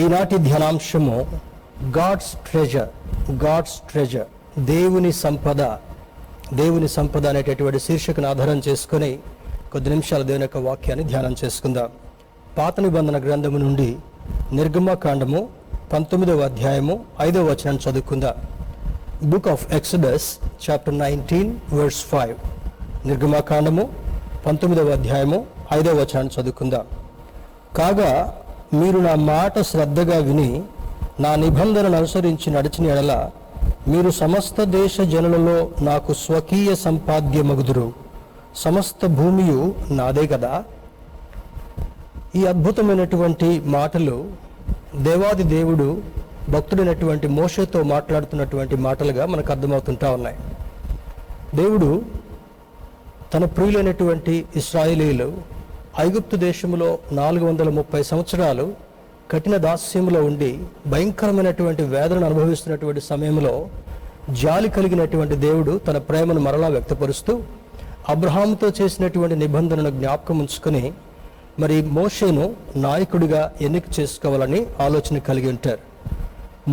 ఈనాటి ధ్యానాంశము God's treasure, దేవుని సంపద అనేటటువంటి శీర్షికను ఆధారం చేసుకొని కొద్ది నిమిషాలు దేవుని యొక్క వాక్యాన్ని ధ్యానం చేసుకుందాం. పాత నిబంధన గ్రంథము నుండి నిర్గమకాండము 19వ అధ్యాయము 5వ వచనాన్ని చదువుకుందాం. Book of Exodus chapter 19 verse 5. నిర్గమకాండము 19వ అధ్యాయము 5వ వచనాన్ని చదువుకుందాం. కాగా మీరు నా మాట శ్రద్ధగా విని నా నిబంధనను అనుసరించి నడిచిన ఎడల మీరు సమస్త దేశ జనులలో నాకు స్వకీయ సంపాద్యమగుదురు. సమస్త భూమియు నాదే కదా. ఈ అద్భుతమైనటువంటి మాటలు దేవాది దేవుడు భక్తుడైనటువంటి మోషేతో మాట్లాడుతున్నటువంటి మాటలుగా మనకు అర్థమవుతుంటా ఉన్నాయి. దేవుడు తన ప్రియులైనటువంటి ఇశ్రాయేలీయులు ఐగుప్తు దేశంలో 430 సంవత్సరాలు కఠిన దాస్యంలో ఉండి భయంకరమైనటువంటి వేదనను అనుభవిస్తున్నటువంటి సమయంలో జాలి కలిగినటువంటి దేవుడు తన ప్రేమను మరలా వ్యక్తపరుస్తూ అబ్రహాముతో చేసినటువంటి నిబంధనను జ్ఞాపకం ఉంచుకొని మరి మోషేను నాయకుడిగా ఎన్నిక చేసుకోవాలని ఆలోచన కలిగి ఉంటారు.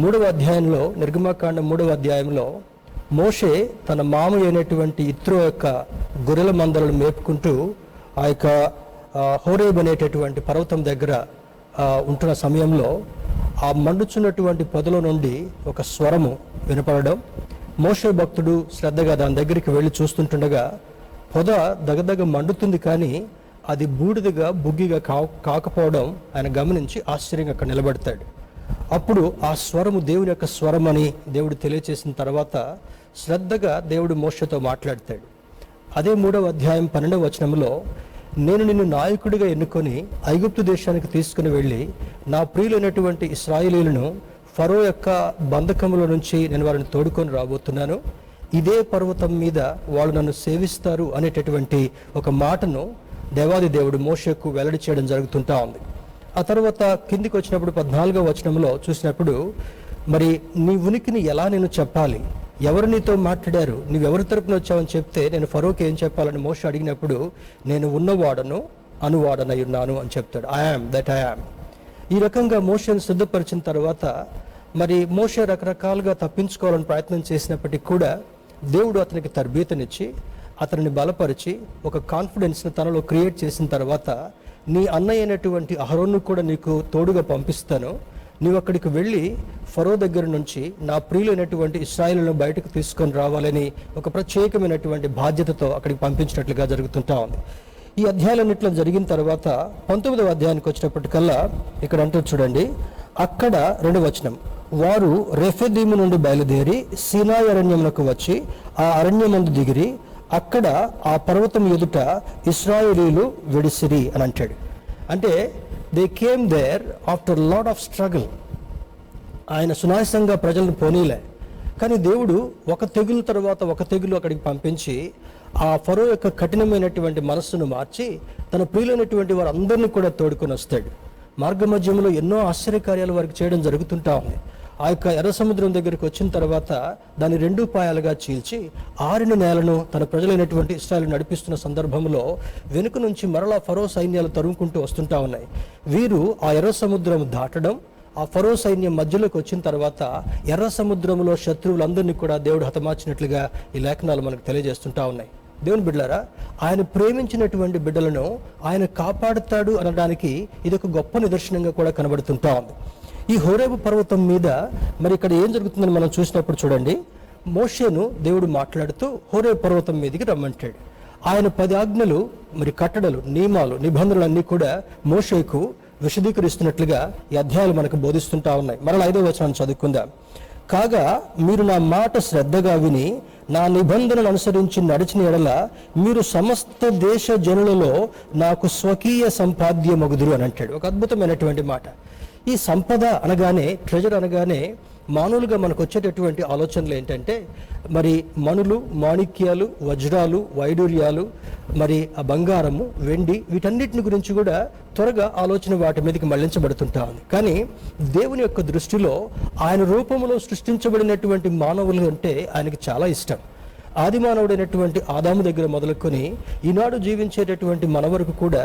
3వ అధ్యాయంలో నిర్గమకాండ 3వ అధ్యాయంలో మోషే తన మామ అయినటువంటి ఇత్రో యొక్క గొర్రెల మందలను మేపుకుంటూ ఆ యొక్క హోరేబ్ అనేటటువంటి పర్వతం దగ్గర ఉంటున్న సమయంలో ఆ మండుచున్నటువంటి పొదలో నుండి ఒక స్వరము వినపడడం, మోషే భక్తుడు శ్రద్ధగా దాని దగ్గరికి వెళ్ళి చూస్తుంటుండగా పొద దగదగ మండుతుంది, కానీ అది బూడిదగా బుగ్గిగా కాకపోవడం ఆయన గమనించి ఆశ్చర్యంగా అక్కడ నిలబడతాడు. అప్పుడు ఆ స్వరము దేవుని యొక్క స్వరం అని దేవుడు తెలియచేసిన తర్వాత శ్రద్ధగా దేవుడు మోషేతో మాట్లాడతాడు. అదే 3వ అధ్యాయం 12వ వచనంలో నేను నిన్ను నాయకుడిగా ఎన్నుకొని ఐగుప్తు దేశానికి తీసుకుని వెళ్ళి నా ప్రియులైనటువంటి ఇశ్రాయేలీయులను ఫరో యొక్క బంధకముల నుంచి నేను వారిని తోడుకొని రాబోతున్నాను, ఇదే పర్వతం మీద వాళ్ళు నన్ను సేవిస్తారు అనేటటువంటి ఒక మాటను దేవాది దేవుడు మోషేకు వెల్లడి చేయడం జరుగుతుంటా ఉంది. ఆ తర్వాత కిందికి వచ్చినప్పుడు 14వ వచనంలో చూసినప్పుడు మరి నీ ఉనికిని ఎలా నేను చెప్పాలి, ఎవరు నీతో మాట్లాడారు, నువ్వెవరి తరపున వచ్చావని చెప్తే నేను ఫరోకి ఏం చెప్పాలని మోషే అడిగినప్పుడు నేను ఉన్నవాడను అనువాడనై ఉన్నాను అని చెప్తాడు. I am that I am. ఈ రకంగా మోషేను సిద్ధపరిచిన తర్వాత మరి మోషే రకరకాలుగా తప్పించుకోవాలని ప్రయత్నం చేసినప్పటికీ కూడా దేవుడు అతనికి తర్బీతనిచ్చి అతనిని బలపరిచి ఒక కాన్ఫిడెన్స్ని తనలో క్రియేట్ చేసిన తర్వాత నీ అన్నయ్య అయినటువంటి అహరోన్ను కూడా నీకు తోడుగా పంపిస్తాను, నీవు అక్కడికి వెళ్ళి ఫరో దగ్గర నుంచి నా ప్రియులైనటువంటి ఇశ్రాయేలును బయటకు తీసుకొని రావాలని ఒక ప్రత్యేకమైనటువంటి బాధ్యతతో అక్కడికి పంపించినట్లుగా జరుగుతుంటా ఉంది. ఈ అధ్యాయాలన్నింటిలో జరిగిన తర్వాత 19వ అధ్యాయానికి వచ్చినప్పటికల్లా ఇక్కడ అంటూ చూడండి, అక్కడ 2వ వచనం, వారు రెఫెదీము నుండి బయలుదేరి సీనాయి అరణ్యమునకు వచ్చి ఆ అరణ్యమందు దిగిరి, అక్కడ ఆ పర్వతం ఎదుట ఇశ్రాయేలీయులు వెడిసిరి అని అంటాడు. అంటే they came there after lot of struggle. ఆయన సునాయాసంగా ప్రజలను పోనీలే, కానీ దేవుడు ఒక తెగులు తర్వాత ఒక తెగులు అక్కడికి పంపించి ఆ ఫరో యొక్క కఠినమైనటువంటి మనస్సును మార్చి తన ప్రియులైనటువంటి వారందరినీ కూడా తోడుకొని వస్తాడు. మార్గ మధ్యంలో ఎన్నో ఆశ్చర్యకార్యాలు వారికి చేయడం జరుగుతుంటా ఉంది. ఆ యొక్క ఎర్ర సముద్రం దగ్గరికి వచ్చిన తర్వాత దాన్ని 2 పాయాలుగా చీల్చి ఆరిన నేలను తన ప్రజలైనటువంటి ఇశ్రాయేలు నడిపిస్తున్న సందర్భంలో వెనుక నుంచి మరలా ఫరో సైన్యాలు తరుముకుంటూ వస్తుంటా ఉన్నాయి. వీరు ఆ ఎర్ర సముద్రం దాటడం, ఆ ఫరో సైన్యం మధ్యలోకి వచ్చిన తర్వాత ఎర్ర సముద్రంలో శత్రువులందరినీ కూడా దేవుడు హతమార్చినట్లుగా ఈ లేఖనాలు మనకు తెలియజేస్తుంటా ఉన్నాయి. దేవుని బిడ్డలారా, ఆయన ప్రేమించినటువంటి బిడ్డలను ఆయన కాపాడుతాడు అనడానికి ఇది ఒక గొప్ప నిదర్శనంగా కూడా కనబడుతుంటా ఉంది. ఈ హోరేబు పర్వతం మీద మరి ఇక్కడ ఏం జరుగుతుందని మనం చూసినప్పుడు చూడండి, మోషేను దేవుడు మాట్లాడుతూ హోరేబు పర్వతం మీదకి రమ్మంటాడు. ఆయన 10 ఆజ్ఞలు మరి కట్టడలు నియమాలు నిబంధనలు అన్నీ కూడా మోషేకు విశదీకరిస్తున్నట్లుగా ఈ అధ్యాయాలు మనకు బోధిస్తుంటా ఉన్నాయి. మరలా 5వ వచనాన్ని చదువుకుందాం. కాగా మీరు నా మాట శ్రద్ధగా విని నా నిబంధనను అనుసరించి నడిచిన ఎడల మీరు సమస్త దేశ జనులలో నాకు స్వకీయ సంపాద్యమగుదురు అని అంటాడు. ఒక అద్భుతమైనటువంటి మాట. ఈ సంపద అనగానే, ట్రెజర్ అనగానే మామూలుగా మనకు వచ్చేటటువంటి ఆలోచనలు ఏంటంటే మరి మణులు, మాణిక్యాలు, వజ్రాలు, వైడూర్యాలు, మరి ఆ బంగారము, వెండి, వీటన్నిటిని గురించి కూడా త్వరగా ఆలోచన వాటి మీదకి మళ్లించబడుతుంటా ఉంది. కానీ దేవుని యొక్క దృష్టిలో ఆయన రూపంలో సృష్టించబడినటువంటి మానవులు అంటే ఆయనకి చాలా ఇష్టం. ఆదిమానవుడైనటువంటి ఆదాము దగ్గర మొదలుకొని ఈనాడు జీవించేటటువంటి మన వరకు కూడా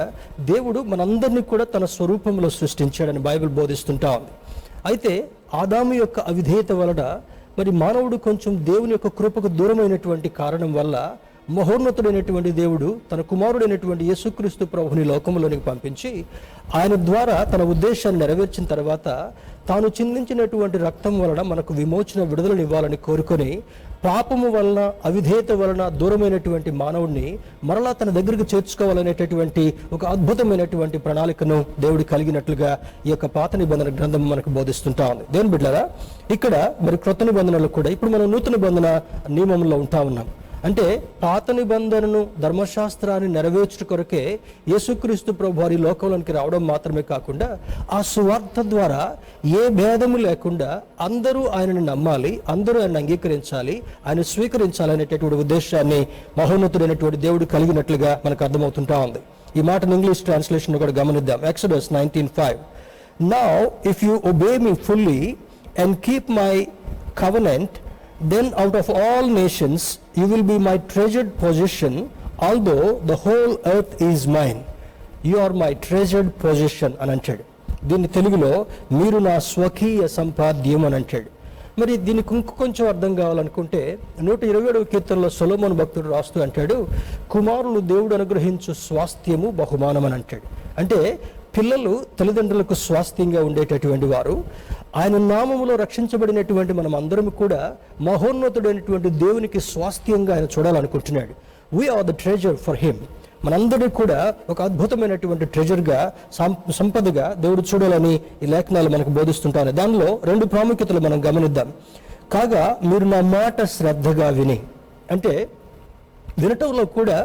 దేవుడు మనందరినీ కూడా తన స్వరూపంలో సృష్టించాడని బైబిల్ బోధిస్తుంటా ఉంది. అయితే ఆదాము యొక్క అవిధేయత వలన మరి మానవుడు కొంచెం దేవుని యొక్క కృపకు దూరమైనటువంటి కారణం వల్ల మహోన్నతుడైనటువంటి దేవుడు తన కుమారుడైనటువంటి యేసుక్రీస్తు ప్రభుని లోకంలోనికి పంపించి ఆయన ద్వారా తన ఉద్దేశాన్ని నెరవేర్చిన తర్వాత తాను చిందించినటువంటి రక్తం వలన మనకు విమోచన విడుదలను ఇవ్వాలని కోరుకొని పాపము వలన అవిధేయత వలన దూరమైనటువంటి మానవుడిని మరలా తన దగ్గరికి చేర్చుకోవాలనేటటువంటి ఒక అద్భుతమైనటువంటి ప్రణాళికను దేవుడు కలిగినట్లుగా ఈ యొక్క పాత నిబంధన గ్రంథం మనకు బోధిస్తుంటా ఉంది. దేవుని బిడ్డలారా, ఇక్కడ మరి క్రొత్త నిబంధనలు కూడా ఇప్పుడు మనం నూతన నిబంధన నియమంలో ఉంటా ఉన్నాం. అంటే పాత నిబంధనను ధర్మశాస్త్రాన్ని నెరవేర్చుట కొరకే యేసుక్రీస్తు ప్రభు వారి లోకంలోనికి రావడం మాత్రమే కాకుండా ఆ సువార్త ద్వారా ఏ భేదము లేకుండా అందరూ ఆయనను నమ్మాలి, అందరూ ఆయన అంగీకరించాలి, ఆయన స్వీకరించాలి అనేటటువంటి ఉద్దేశాన్ని మహోన్నతుడైనటువంటి దేవుడు కలిగినట్లుగా మనకు అర్థమవుతుంటా ఉంది. ఈ మాటను ఇంగ్లీష్ ట్రాన్స్లేషన్ కూడా గమనిద్దాం. Exodus 19:5. Now if you obey me fully and keep my covenant, then out of all nations you will be my treasured possession, although the whole earth is mine. You are my treasured possession అని అంటాడు. దీన్ని తెలుగులో మీరు నా స్వకీయ సంపాద్యం అని అంటాడు. మరి దీనికి ఇంకొంచెం అర్థం కావాలనుకుంటే 127వ కీర్తనలో సొలొమోను భక్తుడు రాస్తూ అంటాడు, కుమారులు దేవుడు అనుగ్రహించు స్వాస్థ్యము బహుమానం అని అంటాడు. అంటే పిల్లలు తల్లిదండ్రులకు స్వాస్థ్యంగా ఉండేటటువంటి వారు, ఆయన నామములో రక్షించబడినటువంటి మనం అందరం కూడా మహోన్నతుడైనటువంటి దేవునికి స్వాస్థ్యంగా ఆయన చూడాలనుకుంటున్నాడు. We are the treasure for him. మనందరినీ కూడా ఒక అద్భుతమైనటువంటి ట్రెజర్గా, సంపదగా దేవుడు చూడాలని ఈ లేఖనాలు మనకు బోధిస్తుంటారు. దానిలో 2 ప్రాముఖ్యతలు మనం గమనిద్దాం. కాగా మీరు నా మాట శ్రద్ధగా విని, అంటే వినటంలో కూడా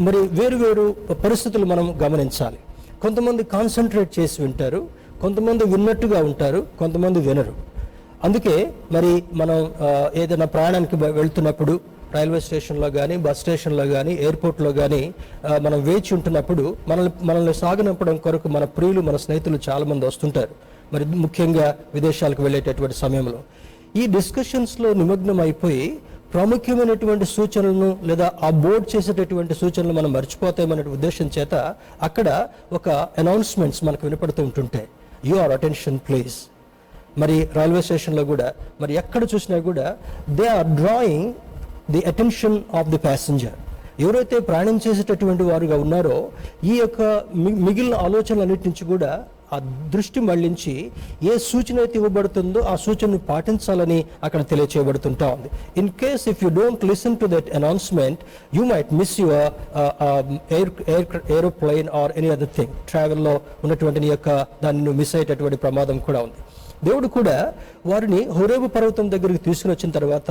మరి వేరు పరిస్థితులు మనం గమనించాలి. కొంతమంది కాన్సన్ట్రేట్ చేసి వింటారు, కొంతమంది విన్నట్టుగా ఉంటారు, కొంతమంది వినరు. అందుకే మరి మనం ఏదైనా ప్రయాణానికి వెళ్తున్నప్పుడు రైల్వే స్టేషన్లో కానీ, బస్ స్టేషన్లో కానీ, ఎయిర్పోర్ట్లో కానీ మనం వేచి ఉంటున్నప్పుడు మనల్ని సాగనంపడం కొరకు మన ప్రియులు, మన స్నేహితులు చాలామంది వస్తుంటారు. మరి ముఖ్యంగా విదేశాలకు వెళ్ళేటటువంటి సమయంలో ఈ డిస్కషన్స్లో నిమగ్నం అయిపోయి ప్రాముఖ్యమైనటువంటి సూచనలను లేదా ఆ బోర్డు చేసేటటువంటి సూచనలు మనం మర్చిపోతామనే ఉద్దేశం చేత అక్కడ ఒక అనౌన్స్మెంట్స్ మనకు వినపడుతూ ఉంటుంటాయి. Your attention please. మరి రైల్వే స్టేషన్లో కూడా మరి ఎక్కడ చూసినా కూడా they are drawing the attention of the passenger. ఎవరైతే ప్రయాణం చేసేటటువంటి వారుగా ఉన్నారో ఈ యొక్క మిగిలిన ఆలోచనలన్నిటి నుంచి కూడా ఆ దృష్టి మళ్లించి ఏ సూచన అయితే ఇవ్వబడుతుందో ఆ సూచనను పాటించాలని అక్కడ తెలియచేయబడుతుంటా ఉంది. In case if you don't listen to that announcement you might miss your aeroplane or any other thing. ట్రావెల్లో ఉన్నటువంటి నీ యొక్క దాన్ని నువ్వు మిస్ అయ్యేటటువంటి ప్రమాదం కూడా ఉంది. దేవుడు కూడా వారిని హోరేబు పర్వతం దగ్గరికి తీసుకుని వచ్చిన తర్వాత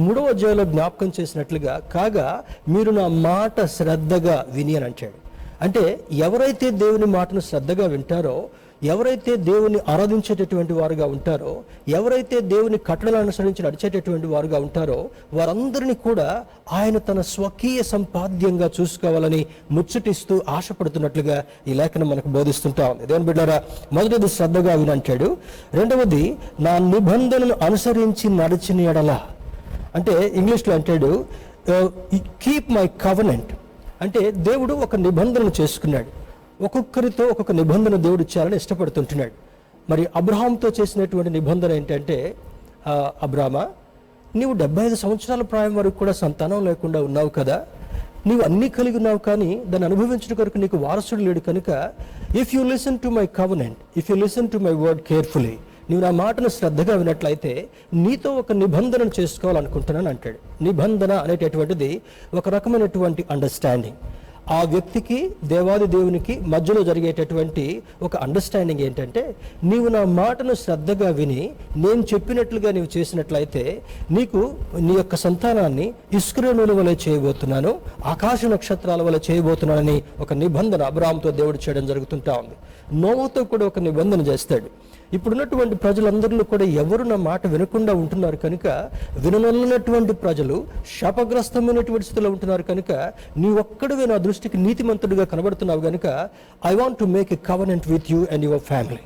3వ అధ్యాయంలో జ్ఞాపకం చేసినట్లుగా, కాగా మీరు నా మాట శ్రద్ధగా విని అని అంటాడు. అంటే ఎవరైతే దేవుని మాటను శ్రద్ధగా వింటారో, ఎవరైతే దేవుని ఆరాధించేటటువంటి వారుగా ఉంటారో, ఎవరైతే దేవుని కట్టడలను అనుసరించి నడిచేటటువంటి వారుగా ఉంటారో వారందరినీ కూడా ఆయన తన స్వకీయ సంపాద్యంగా చూసుకోవాలని ముచ్చటిస్తూ ఆశపడుతున్నట్లుగా ఈ లేఖనం మనకు బోధిస్తుంటా ఉంది. దేవుని బిడ్డలారా, మొదటిది శ్రద్ధగా వినంటాడు. రెండవది నా నిబంధనను అనుసరించి నడిచిన ఎడల, అంటే ఇంగ్లీష్లో అంటాడు కీప్ మై కవెనెంట్. అంటే దేవుడు ఒక నిబంధనను చేసుకున్నాడు. ఒక్కొక్కరితో ఒక్కొక్క నిబంధన దేవుడు ఇచ్చారని ఇష్టపడుతుంటున్నాడు. మరి అబ్రహాంతో చేసినటువంటి నిబంధన ఏంటంటే, అబ్రామా, నీవు 75 సంవత్సరాల ప్రాయం వరకు కూడా సంతానం లేకుండా ఉన్నావు కదా, నీవు అన్నీ కలిగి ఉన్నావు, కానీ దాన్ని అనుభవించడం కొరకు నీకు వారసుడు లేడు కనుక if you listen to my covenant, if you listen to my word carefully, నీవు నా మాటను శ్రద్ధగా వినట్లయితే నీతో ఒక నిబంధనను చేసుకోవాలనుకుంటున్నాను అంటాడు. నిబంధన అనేటటువంటిది ఒక రకమైనటువంటి అండర్స్టాండింగ్. ఆ వ్యక్తికి దేవాది దేవునికి మధ్యలో జరిగేటటువంటి ఒక అండర్స్టాండింగ్ ఏంటంటే, నీవు నా మాటను శ్రద్ధగా విని నేను చెప్పినట్లుగా నీవు చేసినట్లయితే నీకు నీ యొక్క సంతానాన్ని ఇస్రాయేలు వలె చేయబోతున్నాను, ఆకాశ నక్షత్రాల వలె చేయబోతున్నానని ఒక నిబంధన అబ్రాహాముతో దేవుడు చేయడం జరుగుతుంటా ఉంది. నోవహుతో కూడా ఒక నిబంధన చేస్తాడు. ఇప్పుడున్నటువంటి ప్రజలందరిలో కూడా ఎవరు నా మాట వినకుండా ఉంటున్నారు కనుక, విననొల్లనటువంటి ప్రజలు శాపగ్రస్తమైనటువంటి స్థితిలో ఉంటున్నారు కనుక, నీ ఒక్కడివే నా దృష్టికి నీతిమంతుడిగా కనబడుతున్నావు కనుక I want to make a covenant with you and your family.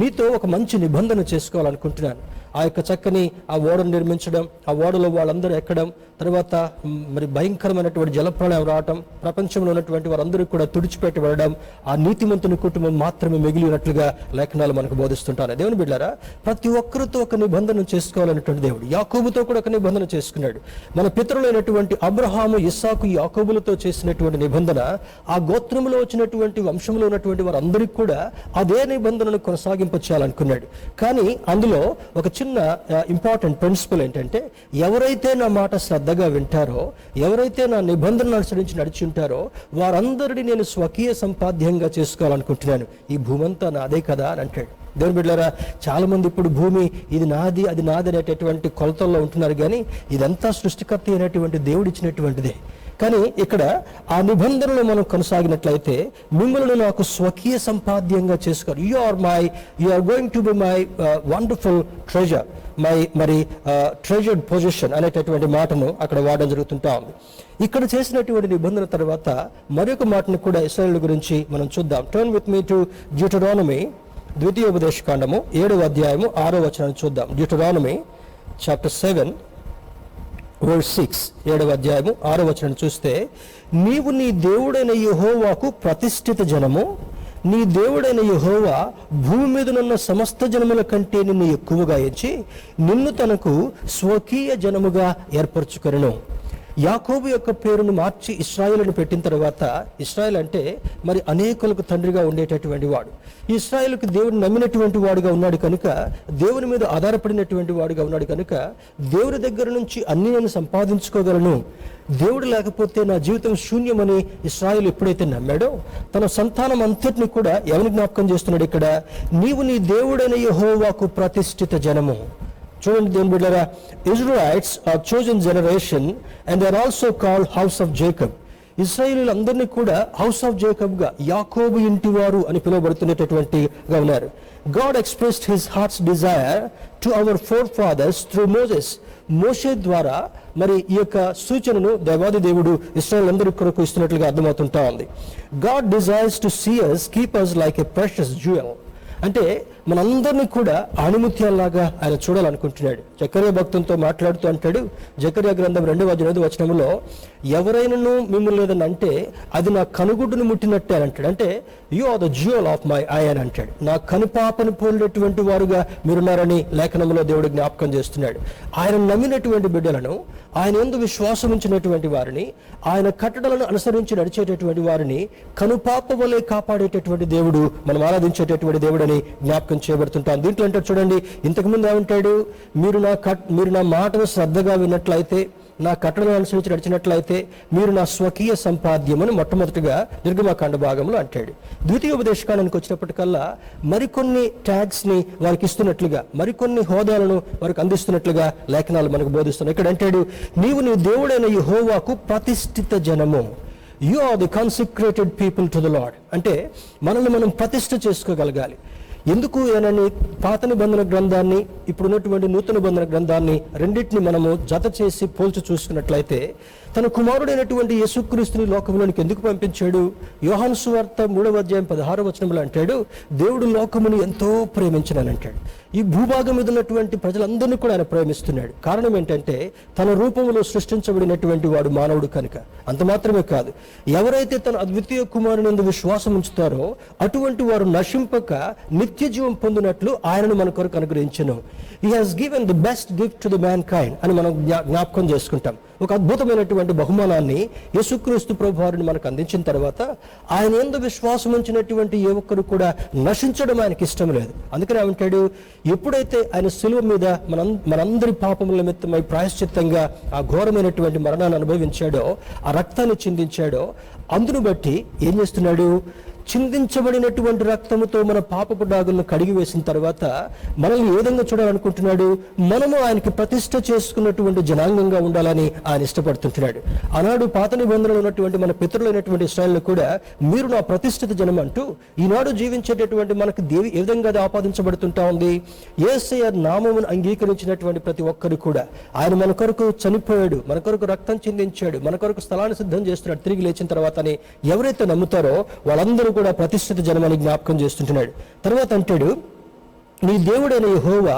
నీతో ఒక మంచి నిబంధన చేసుకోవాలనుకుంటున్నాను. ఆ యొక్క చక్కని ఆ ఓడను నిర్మించడం, ఆ ఓడలో వాళ్ళందరూ ఎక్కడం, తర్వాత మరి భయంకరమైనటువంటి జలప్రళయం రావటం, ప్రపంచంలో ఉన్నటువంటి వారందరూ కూడా తుడిచిపెట్టి వెళ్ళడం, ఆ నీతిమంతుని కుటుంబం మాత్రమే మిగిలినట్లుగా లేఖనాలు మనకు బోధిస్తుంటారు. దేవుని బిడ్డారా, ప్రతి ఒక్కరితో ఒక నిబంధన చేసుకోవాలనేటువంటి దేవుడు యాకోబుతో కూడా ఒక నిబంధన చేసుకున్నాడు. మన పితరులైనటువంటి అబ్రహాము, ఇస్సాకు, యాకోబులతో చేసినటువంటి నిబంధన ఆ గోత్రంలో వచ్చినటువంటి వంశంలో ఉన్నటువంటి వారందరికీ కూడా అదే నిబంధనను కొనసాగింప చేయాలనుకున్నాడు. కానీ అందులో ఒక చిన్న ఇంపార్టెంట్ ప్రిన్సిపల్ ఏంటంటే, ఎవరైతే నా మాట శ్రద్ధగా వింటారో, ఎవరైతే నా నిబంధనను అనుసరించి నడిచి ఉంటారో వారందరినీ నేను స్వకీయ సంపాద్యంగా చేసుకోవాలనుకుంటున్నాను. ఈ భూమంతా నాదే కదా అని అంటాడు. దేవుని బిడ్డలారా, చాలా మంది ఇప్పుడు భూమి ఇది నాది అది నాది అనేటటువంటి కొలతల్లో ఉంటున్నారు, కానీ ఇదంతా సృష్టికర్త అయినటువంటి దేవుడు ఇచ్చినటువంటిదే. కానీ ఇక్కడ ఆ నిబంధనలు మనం కొనసాగినట్లయితే, మిమ్మల్ని నాకు స్వకీయ సంపాద్యంగా చేసుకోవాలి. You are going to be my wonderful treasure, మరి ట్రెజర్డ్ పొజిషన్ అనేటటువంటి మాటను అక్కడ వాడడం జరుగుతుంటా ఉంది. ఇక్కడ చేసినటువంటి నిబంధన తర్వాత మరొక మాటను కూడా ఇశ్రాయేలు గురించి మనం చూద్దాం. Turn with me to Deuteronomy, ద్వితీయోపదేశకాండము 7వ అధ్యాయము 6వ వచనాన్ని చూద్దాం. డ్యూటరానమీ చాప్టర్ 7 verse 6, 7వ అధ్యాయము 6వ వచనాన్ని చూస్తే, నీవు నీ దేవుడైన యెహోవాకు ప్రతిష్ఠిత జనము, నీ దేవుడైన యెహోవా భూమి మీదనున్న సమస్త జనముల కంటే నిన్ను ఎక్కువగా ఎంచి నిన్ను తనకు స్వకీయ జనముగా ఏర్పరచుకొనెను. యాకోబు యొక్క పేరును మార్చి ఇశ్రాయేలును పెట్టిన తర్వాత, ఇశ్రాయేల్ అంటే మరి అనేకులకు తండ్రిగా ఉండేటటువంటి వాడు. ఇశ్రాయేలుకు దేవుని నమ్మినటువంటి వాడుగా ఉన్నాడు కనుక, దేవుని మీద ఆధారపడినటువంటి వాడుగా ఉన్నాడు కనుక, దేవుని దగ్గర నుంచి అన్ని నేను సంపాదించుకోగలను, దేవుడు లేకపోతే నా జీవితం శూన్యమని ఇశ్రాయేలు ఎప్పుడైతే నమ్మాడో, తన సంతానం అంతటిని కూడా ఎవరిని జ్ఞాపకం చేస్తున్నాడు ఇక్కడ? నీవు నీ దేవుడైన యెహోవాకు ప్రతిష్ఠిత జనము. చూడండి దేవుని బిడ్డలారా, Israelites are chosen generation and they are also called house of Jacob. ఇశ్రాయేలీలందరినీ కూడా హౌస్ ఆఫ్ జేకబ్ గా, యాకోబు ఇంటివారు అని పిలువబడుతున్నటువంటిగా ఉన్నారు. God expressed his heart's desire to our forefathers through Moses. మోషే ద్వారా మరి ఈ యొక్క సూచనను దేవాది దేవుడు ఇశ్రాయేల్ అందరి కొరకు ఇస్తున్నట్లుగా అర్థమవుతుంటా ఉంది. God desires to see us, keep us like a precious jewel. అంటే మనందరినీ కూడా ఆణిముత్యాల్లాగా ఆయన చూడాలనుకుంటున్నాడు. జకర్యా భక్తులతో మాట్లాడుతూ అంటాడు, జకర్యా గ్రంథం 2వ వచనంలో, ఎవరైనాను మిమ్మల్ని ఏదన్నా అంటే అది నా కనుగుడ్డును ముట్టినట్టే అని అంటాడు. అంటే you are the jewel of my eye అని అంటాడు. నా కనుపాపను పోలినటువంటి వారుగా మీరున్నారని లేఖనంలో దేవుడు జ్ఞాపకం చేస్తున్నాడు. ఆయన నమ్మినటువంటి బిడ్డలను, ఆయన యందు విశ్వాసం ఉంచినటువంటి వారిని, ఆయన కట్టడలను అనుసరించి నడిచేటటువంటి వారిని కనుపాప వలె కాపాడేటటువంటి దేవుడు, మనం ఆరాధించేటటువంటి దేవుడని జ్ఞాపకం చేయబడుతుంటాం. దీంట్లో అంటే చూడండి, ఇంతకుముందు ఏమంటాడు? మీరు నా మాటను శ్రద్ధగా విన్నట్లయితే, నా కట్టడలను అనుసరించి నడిచినట్లయితే మీరు నా స్వకీయ సంపాద్యమని మొట్టమొదటిగా నిర్గమకాండ భాగంలో అంటాడు. ద్వితీయోపదేశకాండానికి వచ్చినప్పటికల్లా మరికొన్ని ట్యాగ్స్ ని వారికి ఇస్తున్నట్లుగా, మరికొన్ని హోదాలను వారికి అందిస్తున్నట్లుగా లేఖనాలు మనకు బోధిస్తున్నాయి. ఇక్కడ అంటాడు, నీవు నీ దేవుడైన యెహోవాకు ప్రతిష్ఠిత జనము. You are the consecrated people to the Lord. అంటే మనల్ని మనం ప్రతిష్ఠ చేసుకోగలగాలి. ఎందుకు ఏనని పాత నిబంధన గ్రంథాన్ని, ఇప్పుడున్నటువంటి నూతన నిబంధన గ్రంథాన్ని రెండింటిని మనము జత చేసి పోల్చి చూసుకున్నట్లయితే, తన కుమారుడైనటువంటి యేసుక్రీస్తుని లోకంలోనికి ఎందుకు పంపించాడు? యోహాను సువార్త 3వ అధ్యాయం 16వ వచనంలో అంటాడు, దేవుడు లోకమును ఎంతో ప్రేమించినని అంటాడు. ఈ భూభాగం మీద ఉన్నటువంటి ప్రజలందరినీ కూడా ఆయన ప్రేమిస్తున్నాడు. కారణం ఏంటంటే, తన రూపంలో సృష్టించబడినటువంటి వాడు మానవుడు కనుక. అంత మాత్రమే కాదు, ఎవరైతే తన అద్వితీయ కుమారుని యందు విశ్వాసం ఉంచుతారో అటువంటి వారు నశింపక నిత్య జీవం పొందినట్లు ఆయనను మన కొరకు అనుగ్రహించెను. He has given the best gift to the mankind అని మనం జ్ఞాపకం చేసుకుంటాం. ఒక అద్భుతమైనటువంటి బహుమానాన్ని యేసుక్రీస్తు ప్రభువారిని మనకు అందించిన తర్వాత, ఆయన యందు విశ్వాసం ఉంచినటువంటి ఏ ఒక్కరు కూడా నశించడం ఆయనకి ఇష్టం లేదు. అందుకని ఏమంటాడు, ఎప్పుడైతే ఆయన శిలువ మీద మనందరి పాపముల నిమిత్తమై ప్రాయశ్చిత్తంగా ఆ ఘోరమైనటువంటి మరణాన్ని అనుభవించాడో, ఆ రక్తాన్ని చిందించాడో, అందును బట్టి ఏం చేస్తున్నాడు? చిందించబడినటువంటి రక్తముతో మన పాపపు డాగులను కడిగి వేసిన తర్వాత మనల్ని ఏ విధంగా చూడాలనుకుంటున్నాడు? మనము ఆయనకి ప్రతిష్ఠ చేసుకున్నటువంటి జనాంగంగా ఉండాలని ఆయన ఇష్టపడుతుంటున్నాడు. ఆనాడు పాత నిబంధనలు ఉన్నటువంటి మన పితరులైనటువంటి ఇశ్రాయేలు కూడా మీరు నా ప్రతిష్ఠిత జనం అంటూ ఈనాడు జీవించేటటువంటి మనకు దేవి ఏ విధంగా అది ఆపాదించబడుతుంటా ఉంది? యేసయ్య నామమును అంగీకరించినటువంటి ప్రతి ఒక్కరు కూడా, ఆయన మన కొరకు చనిపోయాడు, మన కొరకు రక్తం చిందించాడు, మన కొరకు స్థలాన్ని సిద్ధం చేస్తున్నాడు తిరిగి లేచిన తర్వాత అని ఎవరైతే నమ్ముతారో వాళ్ళందరూ కూడా ప్రతిష్ఠిత జనమని జ్ఞాపకం చేస్తుంటున్నాడు. తర్వాత అంటాడు, నీ దేవుడైన యెహోవా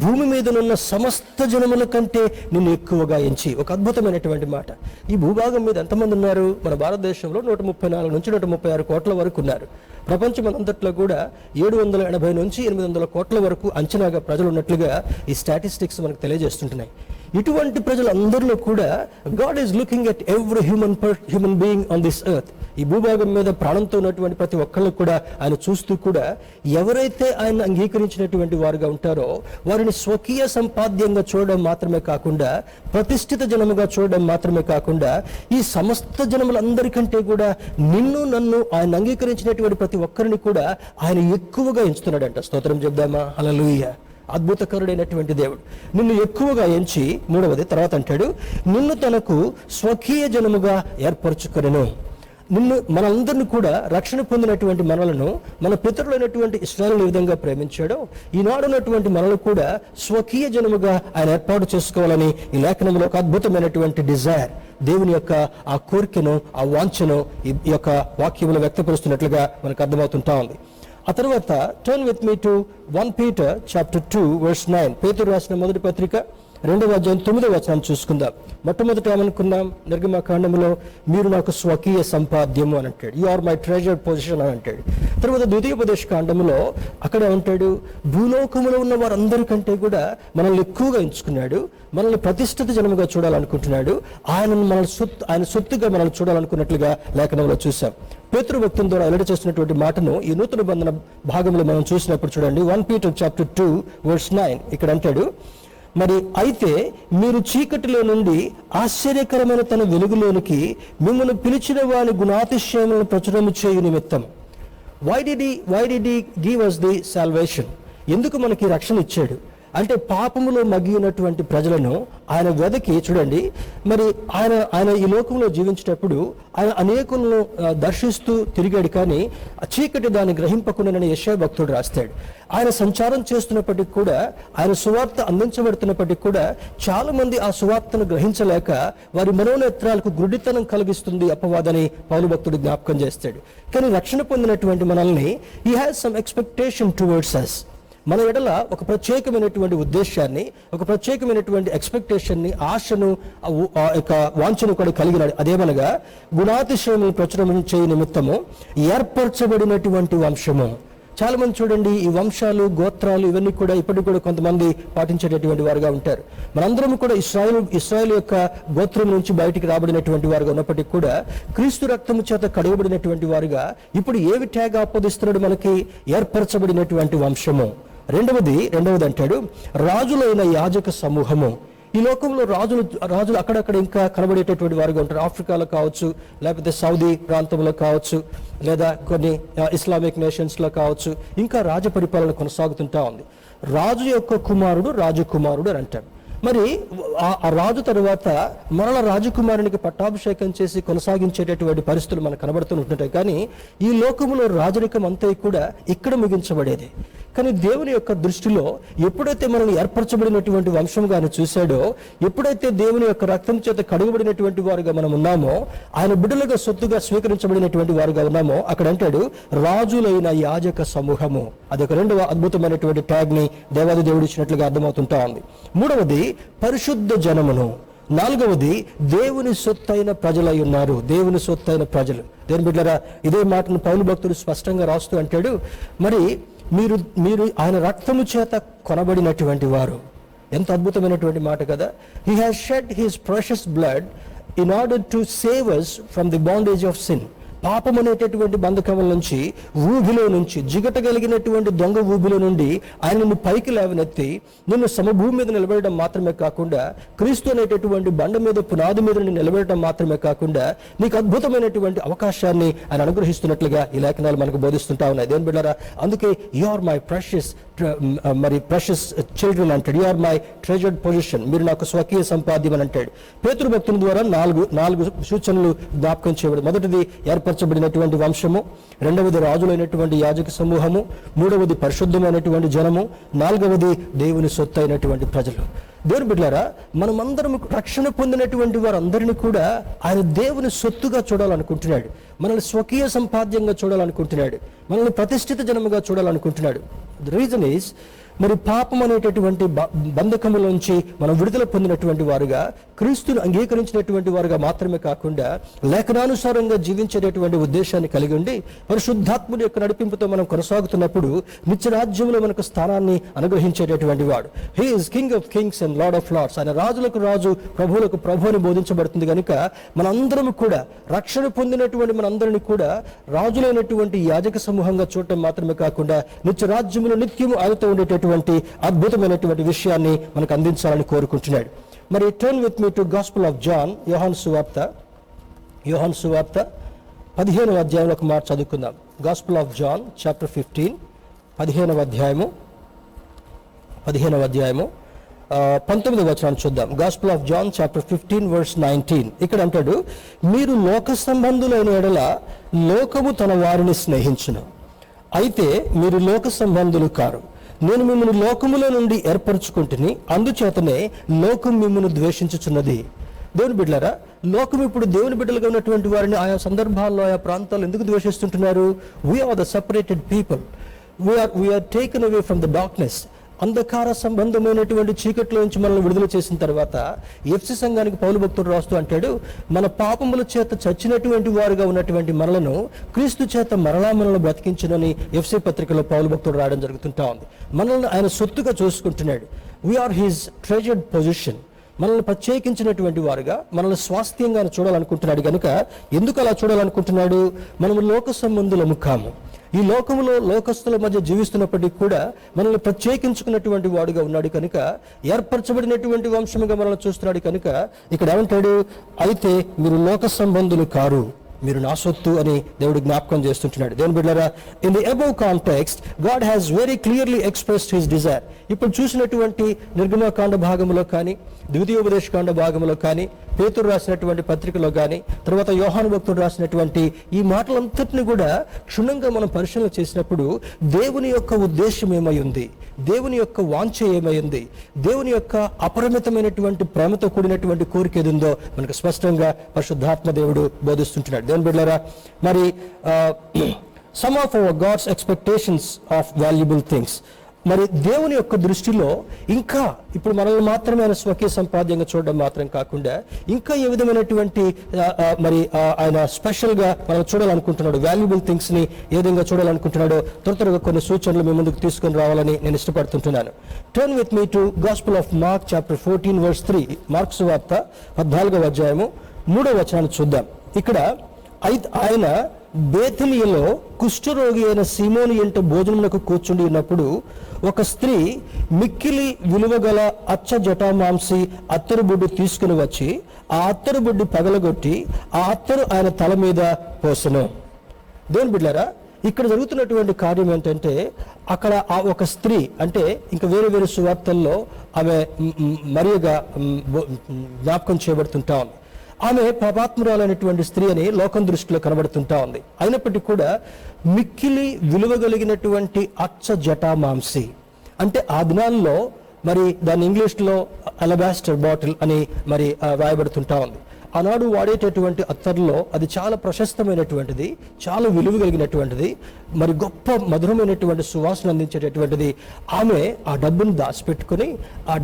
భూమి మీదనున్న సమస్త జనముల కంటే నిన్ను ఎక్కువగా ఎంచి. ఒక అద్భుతమైనటువంటి మాట. ఈ భూభాగం మీద ఎంతమంది ఉన్నారు? మన భారతదేశంలో 134 నుంచి 136 కోట్ల వరకు ఉన్నారు. ప్రపంచం అంతట్లో కూడా 780 నుంచి 800 కోట్ల వరకు అంచనాగా ప్రజలు ఉన్నట్లుగా ఈ స్టాటిస్టిక్స్ మనకు తెలియజేస్తుంటున్నాయి. ఇటువంటి ప్రజలందరిలో కూడా God is looking at every human being on this earth. ఈ భూభాగం మీద ప్రాణంతో ఉన్నటువంటి ప్రతి ఒక్కళ్ళు కూడా ఆయన చూస్తూ కూడా ఎవరైతే ఆయన అంగీకరించినటువంటి వారుగా ఉంటారో వారిని స్వకీయ సంపాద్యంగా చూడడం మాత్రమే కాకుండా, ప్రతిష్ఠిత జనముగా చూడడం మాత్రమే కాకుండా, ఈ సమస్త జనములందరికంటే కూడా నిన్ను నన్ను ఆయన అంగీకరించినటువంటి ప్రతి ఒక్కరిని కూడా ఆయన ఎక్కువగా ఎంచుతున్నాడంట. స్తోత్రం చెప్దామా? హల్లెలూయా. అద్భుతకరుడైనటువంటి దేవుడు నిన్ను ఎక్కువగా ఎంచి, మూడవది తర్వాత అంటాడు, నిన్ను తనకు స్వకీయ జనముగా ఏర్పరచుకొనెను. నిన్ను మనందరిని కూడా రక్షణ పొందినటువంటి మనలను మన పితరులైనటువంటి ఇశ్రాయేలును ఏ విధంగా ప్రేమించాడో ఈనాడు ఉన్నటువంటి మనలు కూడా స్వకీయ జనముగా ఆయన ఏర్పాటు చేసుకోవాలని ఈ లేఖనంలో ఒక అద్భుతమైనటువంటి డిజైర్, దేవుని యొక్క ఆ కోరికను, ఆ వాంఛను ఈ యొక్క వాక్యంలో వ్యక్తపరుస్తున్నట్లుగా మనకు అర్థమవుతుంటా ఉంది. ఆ తర్వాత turn with me to 1 Peter chapter 2 verse 9. పేతురు రాసిన మొదటి పత్రిక 2వ అధ్యాయం 9వ వచనం చూసుకుందాం. మొట్టమొదట ఏమనుకున్నాం? నిర్గమకాండములో మీరు నాకు స్వకీయ సంపాద్యము అని అంటాడు. You are my treasured position అని అంటాడు. తర్వాత ద్వితీయోపదేశ కాండములో అక్కడ ఉంటాడు, భూలోకములో ఉన్న వారందరికంటే కూడా మనల్ని ఎక్కువగా ఎంచుకున్నాడు, మనల్ని ప్రతిష్ఠిత జనముగా చూడాలనుకుంటున్నాడు, ఆయన సొత్తుగా మనల్ని చూడాలనుకున్నట్లుగా లేఖనంలో చూసాం. పేతురు భక్తుల ద్వారా వెల్లడి చేస్తున్నటువంటి మాటను ఈ నూతన బంధన భాగంలో మనం చూసినప్పుడు చూడండి. 1 Peter chapter 2 verse 9 ఇక్కడ అంటాడు, మరి అయితే మీరు చీకటిలో నుండి ఆశ్చర్యకరమైన తన వెలుగులోనికి మిమ్మల్ని పిలిచిన వాని గుణాతిశయములను ప్రచురము చేయు నిమిత్తం. Why did he give us the salvation? ఎందుకు మనకి రక్షణ ఇచ్చాడు అంటే, పాపములో మగ్గినటువంటి ప్రజలను ఆయన వెదకి, చూడండి, మరి ఆయన ఈ లోకంలో జీవించేటప్పుడు ఆయన అనేకులను దర్శిస్తూ తిరిగాడు, కానీ చీకటి దాన్ని గ్రహింపకుండానని యెషయా భక్తుడు రాస్తాడు. ఆయన సంచారం చేస్తున్నప్పటికీ కూడా, ఆయన సువార్త అందించబడుతున్నప్పటికీ కూడా చాలా మంది ఆ సువార్తను గ్రహించలేక వారి మనోనేత్రాలకు గుడ్డితనం కలిగిస్తుంది అపవాదని పౌలు భక్తుడు జ్ఞాపకం చేస్తాడు. కానీ రక్షణ పొందినటువంటి మనల్ని he has some expectation towards us. మన ఎడల ఒక ప్రత్యేకమైనటువంటి ఉద్దేశాన్ని, ఒక ప్రత్యేకమైనటువంటి ఎక్స్పెక్టేషన్ని, ఆశను, వాంఛను కూడా కలిగినాడు. అదేమనగా గుణాతిశయము ప్రచురం చేయ నిమిత్తము ఏర్పరచబడినటువంటి వంశము. చాలా మంది చూడండి, ఈ వంశాలు, గోత్రాలు ఇవన్నీ కూడా ఇప్పటికి కూడా కొంతమంది పాటించేటటువంటి వారుగా ఉంటారు. మనందరం కూడా ఇశ్రాయేలు యొక్క గోత్రం నుంచి బయటికి రాబడినటువంటి వారుగా ఉన్నప్పటికీ కూడా క్రీస్తు రక్తము చేత కడగబడినటువంటి వారుగా ఇప్పుడు ఏవి ట్యాగ్ ఆపోదిస్తున్నాడు మనకి? ఏర్పరచబడినటువంటి వంశము. రెండవది అంటాడు, రాజులైన యాజక సమూహము. ఈ లోకంలో రాజులు అక్కడక్కడ ఇంకా కనబడేటటువంటి వారుగా ఉంటారు. ఆఫ్రికాలో కావచ్చు, లేకపోతే సౌదీ ప్రాంతంలో కావచ్చు, లేదా కొన్ని ఇస్లామిక్ నేషన్స్లో కావచ్చు, ఇంకా రాజ పరిపాలన కొనసాగుతుంటా ఉంది. రాజు యొక్క కుమారుడు రాజకుమారుడు అని అంటారు. మరి ఆ రాజు తరువాత మరల రాజకుమారునికి పట్టాభిషేకం చేసి కొనసాగించేటటువంటి పరిస్థితులు మనకు కనబడుతూ ఉంటుంటాయి. కానీ ఈ లోకంలో రాజరికం అంతా కూడా ఇక్కడ ముగించబడేది. కానీ దేవుని యొక్క దృష్టిలో ఎప్పుడైతే మనల్ని ఏర్పరచబడినటువంటి వంశంగా ఆయన చూశాడో, ఎప్పుడైతే దేవుని యొక్క రక్తం చేత కడుగబడినటువంటి వారుగా మనం ఉన్నామో, ఆయన బిడ్డలుగా సొత్తుగా స్వీకరించబడినటువంటి వారుగా ఉన్నామో, అక్కడ అంటాడు రాజులైన యాజక సమూహము. అదొక రెండవ అద్భుతమైనటువంటి ట్యాగ్ ని దేవాది దేవుడు ఇచ్చినట్లుగా అర్థమవుతుంటా ఉంది. మూడవది పరిశుద్ధ జనమును. నాలుగవది దేవుని సొత్తైన ప్రజలై ఉన్నారు. దేవుని సొత్తైన ప్రజలు. దేవుని బిడ్డలారా, ఇదే మాటను పౌలు భక్తుడు స్పష్టంగా రాస్తూ అంటాడు, మరి మీరు ఆయన రక్తము చేత కొనబడినటువంటి వారు. ఎంత అద్భుతమైనటువంటి మాట కదా. He has shed his precious blood in order to save us from the bondage of sin. పాపం అనేటటువంటి బంధకముల నుంచి, ఊబిలో నుంచి, జిగటగలిగినటువంటి దొంగ ఊబిలో నుండి ఆయన నిన్ను పైకి లేవనెత్తి నిన్ను సమభూమి మీద నిలబెట్టడం మాత్రమే కాకుండా, క్రీస్తు అనేటటువంటి బండ మీద, పునాది మీద నిలబెట్టడం మాత్రమే కాకుండా, నీకు అద్భుతమైనటువంటి అవకాశాన్ని ఆయన అనుగ్రహిస్తున్నట్లుగా ఈ లేఖనాలు మనకు బోధిస్తుంటా ఉన్నాయి. దేవుని బిడ్డలారా, అందుకే you are my precious children అంటాడు. You are my treasured position. మీరు నాకు స్వకీయ సంపాద్యం అని అంటాడు. పేతురు భక్తుల ద్వారా నాలుగు సూచనలు జ్ఞాపకం చేయబడి, మొదటిది ఏర్పరచబడినటువంటి వంశము, రెండవది రాజులైనటువంటి యాజక సమూహము, మూడవది పరిశుద్ధమైనటువంటి జనము, నాలుగవది దేవుని సొత్తు అయినటువంటి ప్రజలు. దేవుని బిడ్డలారా, మనమందరం రక్షణ పొందినటువంటి వారందరినీ కూడా ఆయన దేవుని సొత్తుగా చూడాలనుకుంటున్నాడు. మనల్ని స్వకీయ సంపాద్యంగా చూడాలనుకుంటున్నాడు. మనల్ని ప్రతిష్ఠిత జనముగా చూడాలనుకుంటున్నాడు. ద రీజన్ ఈస్ మరి పాపం అనేటటువంటి బంధకములోంచి మనం విడుదల పొందినటువంటి వారుగా, క్రీస్తును అంగీకరించినటువంటి వారుగా మాత్రమే కాకుండా లేఖనానుసారంగా జీవించేటటువంటి ఉద్దేశాన్ని కలిగి ఉండి పరిశుద్ధాత్ముడి యొక్క నడిపింపుతో మనం కొనసాగుతున్నప్పుడు నిత్యరాజ్యంలో మనకు స్థానాన్ని అనుగ్రహించేటటువంటి వాడు. He is King of kings and Lord of lords. ఆయన రాజులకు రాజు, ప్రభువులకు ప్రభు అని బోధించబడుతుంది కనుక మనందరం కూడా రక్షణ పొందినటువంటి మనందరినీ కూడా రాజులైనటువంటి యాజక సమూహంగా చూడటం మాత్రమే కాకుండా నిత్యరాజ్యంలో నిత్యము ఆయనతో ఉండేటటువంటి అద్భుతమైనటువంటి విషయాన్ని మనకు అందించాలని కోరుకుంటున్నాడు. మరి turn with me to gospel of John, యోహాను సువార్త 15వ అధ్యాయంలో ఒక మాట చదువుకుందాం. గాస్పెల్ ఆఫ్ జాన్ చాప్టర్ 15, 15వ అధ్యాయము 19వ వచనాన్ని చూద్దాం. Gospel of John chapter 15 verse 19. ఇక్కడ అంటాడు, మీరు లోక సంబంధులైన ఎడల లోకము తన వారిని స్నేహించును, అయితే మీరు లోక సంబంధులు కారు. నేను మిమ్మల్ని లోకములో నుండి ఏర్పరచుకుంటుని, అందుచేతనే లోకం మిమ్మల్ని ద్వేషించుచున్నది. దేవుని బిడ్డలారా, లోకం ఇప్పుడు దేవుని బిడ్డలుగా ఉన్నటువంటి వారిని ఆయా సందర్భాల్లో, ఆయా ప్రాంతాల్లో ఎందుకు ద్వేషిస్తుంటున్నారు? We are the separated people. We are taken away from the darkness. అంధకార సంబంధమైనటువంటి చీకట్లో నుంచి మనల్ని విడుదల చేసిన తర్వాత ఎఫ్సి సంఘానికి పౌలు భక్తుడు రాస్తూ అంటాడు, మన పాపముల చేత చచ్చినటువంటి వారుగా ఉన్నటువంటి మనలను క్రీస్తు చేత మనల్ని బ్రతికించునని ఎఫ్సి పత్రికలో పౌలు భక్తుడు రాయడం జరుగుతుంటా ఉంది. మనల్ని ఆయన సొత్తుగా చూసుకుంటున్నాడు. We are his treasured position. మనల్ని ప్రత్యేకించినటువంటి వారుగా, మనల్ని స్వాస్థ్యంగా చూడాలనుకుంటున్నాడు. కనుక ఎందుకు అలా చూడాలనుకుంటున్నాడు? మనము లోక సంబంధులము కాము. ఈ లోకంలో లోకస్తుల మధ్య జీవిస్తున్నప్పటికీ కూడా మనల్ని ప్రత్యేకించుకున్నటువంటి వాడుగా ఉన్నాడు కనుక, ఏర్పరచబడినటువంటి వంశముగా మనల్ని చూస్తున్నాడు కనుక ఇక్కడ ఏమంటాడు? అయితే మీరు లోక సంబంధులు కారు, మీరు నా సొత్తు అని దేవుడు జ్ఞాపకం చేస్తుంటున్నాడు. దేవుని బిడ్డలారా, in the above context God has very clearly expressed his Dzire. ఇప్పుడు చూసినటువంటి నిర్గమకాండ భాగంలో కానీ, ద్వితీయోపదేశకాండ భాగంలో కానీ, పేతురు రాసినటువంటి పత్రికలో కానీ, తర్వాత యోహాను భక్తుడు రాసినటువంటి ఈ మాటలంతటిని కూడా క్షుణ్ణంగా మనం పరిశీలన చేసినప్పుడు దేవుని యొక్క ఉద్దేశం ఏమై ఉంది, దేవుని యొక్క వాంఛ ఏమై ఉంది, దేవుని యొక్క అపరిమితమైనటువంటి ప్రేమతో కూడినటువంటి కోరిక ఏది ఉందో మనకు స్పష్టంగా పరిశుద్ధాత్మ దేవుడు బోధిస్తుంటున్నాడు. దేవుని బిడ్డలారా, మరి some of our God's expectations of valuable things, మరి దేవుని యొక్క దృష్టిలో ఇంకా ఇప్పుడు మనల్ని మాత్రమే ఆయన స్వకీయ సంపాద్యంగా చూడడం మాత్రం కాకుండా ఇంకా ఏ విధమైనటువంటి మరి ఆయన స్పెషల్గా మనం చూడాలనుకుంటున్నాడు, వాల్యుబుల్ థింగ్స్ని ఏ విధంగా చూడాలనుకుంటున్నాడో త్వరగా కొన్ని సూచనలు మీ ముందుకు తీసుకొని రావాలని నేను ఇష్టపడుతుంటున్నాను. Turn with me to gospel of Mark chapter 14 verse 3. Mark సువార్త 14వ అధ్యాయము 3వ వచనాన్ని చూద్దాం. ఇక్కడ ఆయన బేతనియలో కుష్ఠరోగి అయిన సీమోను ఇంట భోజనమునకు కూర్చుండి ఉన్నప్పుడు ఒక స్త్రీ మిక్కిలి విలువగల అచ్చ జటామాంసి అత్తరు బుడ్డి తీసుకుని వచ్చి ఆ అత్తరు బుడ్డి పగలగొట్టి ఆ అత్తరు ఆయన తల మీద పోసెను. దేవుని బిడ్డలారా, ఇక్కడ జరుగుతున్నటువంటి కార్యం ఏంటంటే, అక్కడ ఆ ఒక స్త్రీ, అంటే ఇంకా వేరే వేరే సువార్తల్లో ఆమె మరియగా జ్ఞాపకం చేయబడుతుంటా ఉంది. ఆమె పాపాత్మురాలైనటువంటి స్త్రీ అని లోకం దృష్టిలో కనబడుతుంటా ఉంది. అయినప్పటికీ కూడా మిక్కిలి విలువ కలిగినటువంటి అచ్చ జటామాంసి, అంటే ఆ దినాల్లో మరి దాన్ని ఇంగ్లీష్లో అలబాస్టర్ బాటిల్ అని మరి రాయబడుతుంటా ఉంది. ఆనాడు వాడేటటువంటి అత్తర్లో అది చాలా ప్రశస్తమైనటువంటిది, చాలా విలువ కలిగినటువంటిది, మరి గొప్ప మధురమైనటువంటి సువాసన అందించేటటువంటిది. ఆమె ఆ డబ్బును దాచిపెట్టుకుని ఆ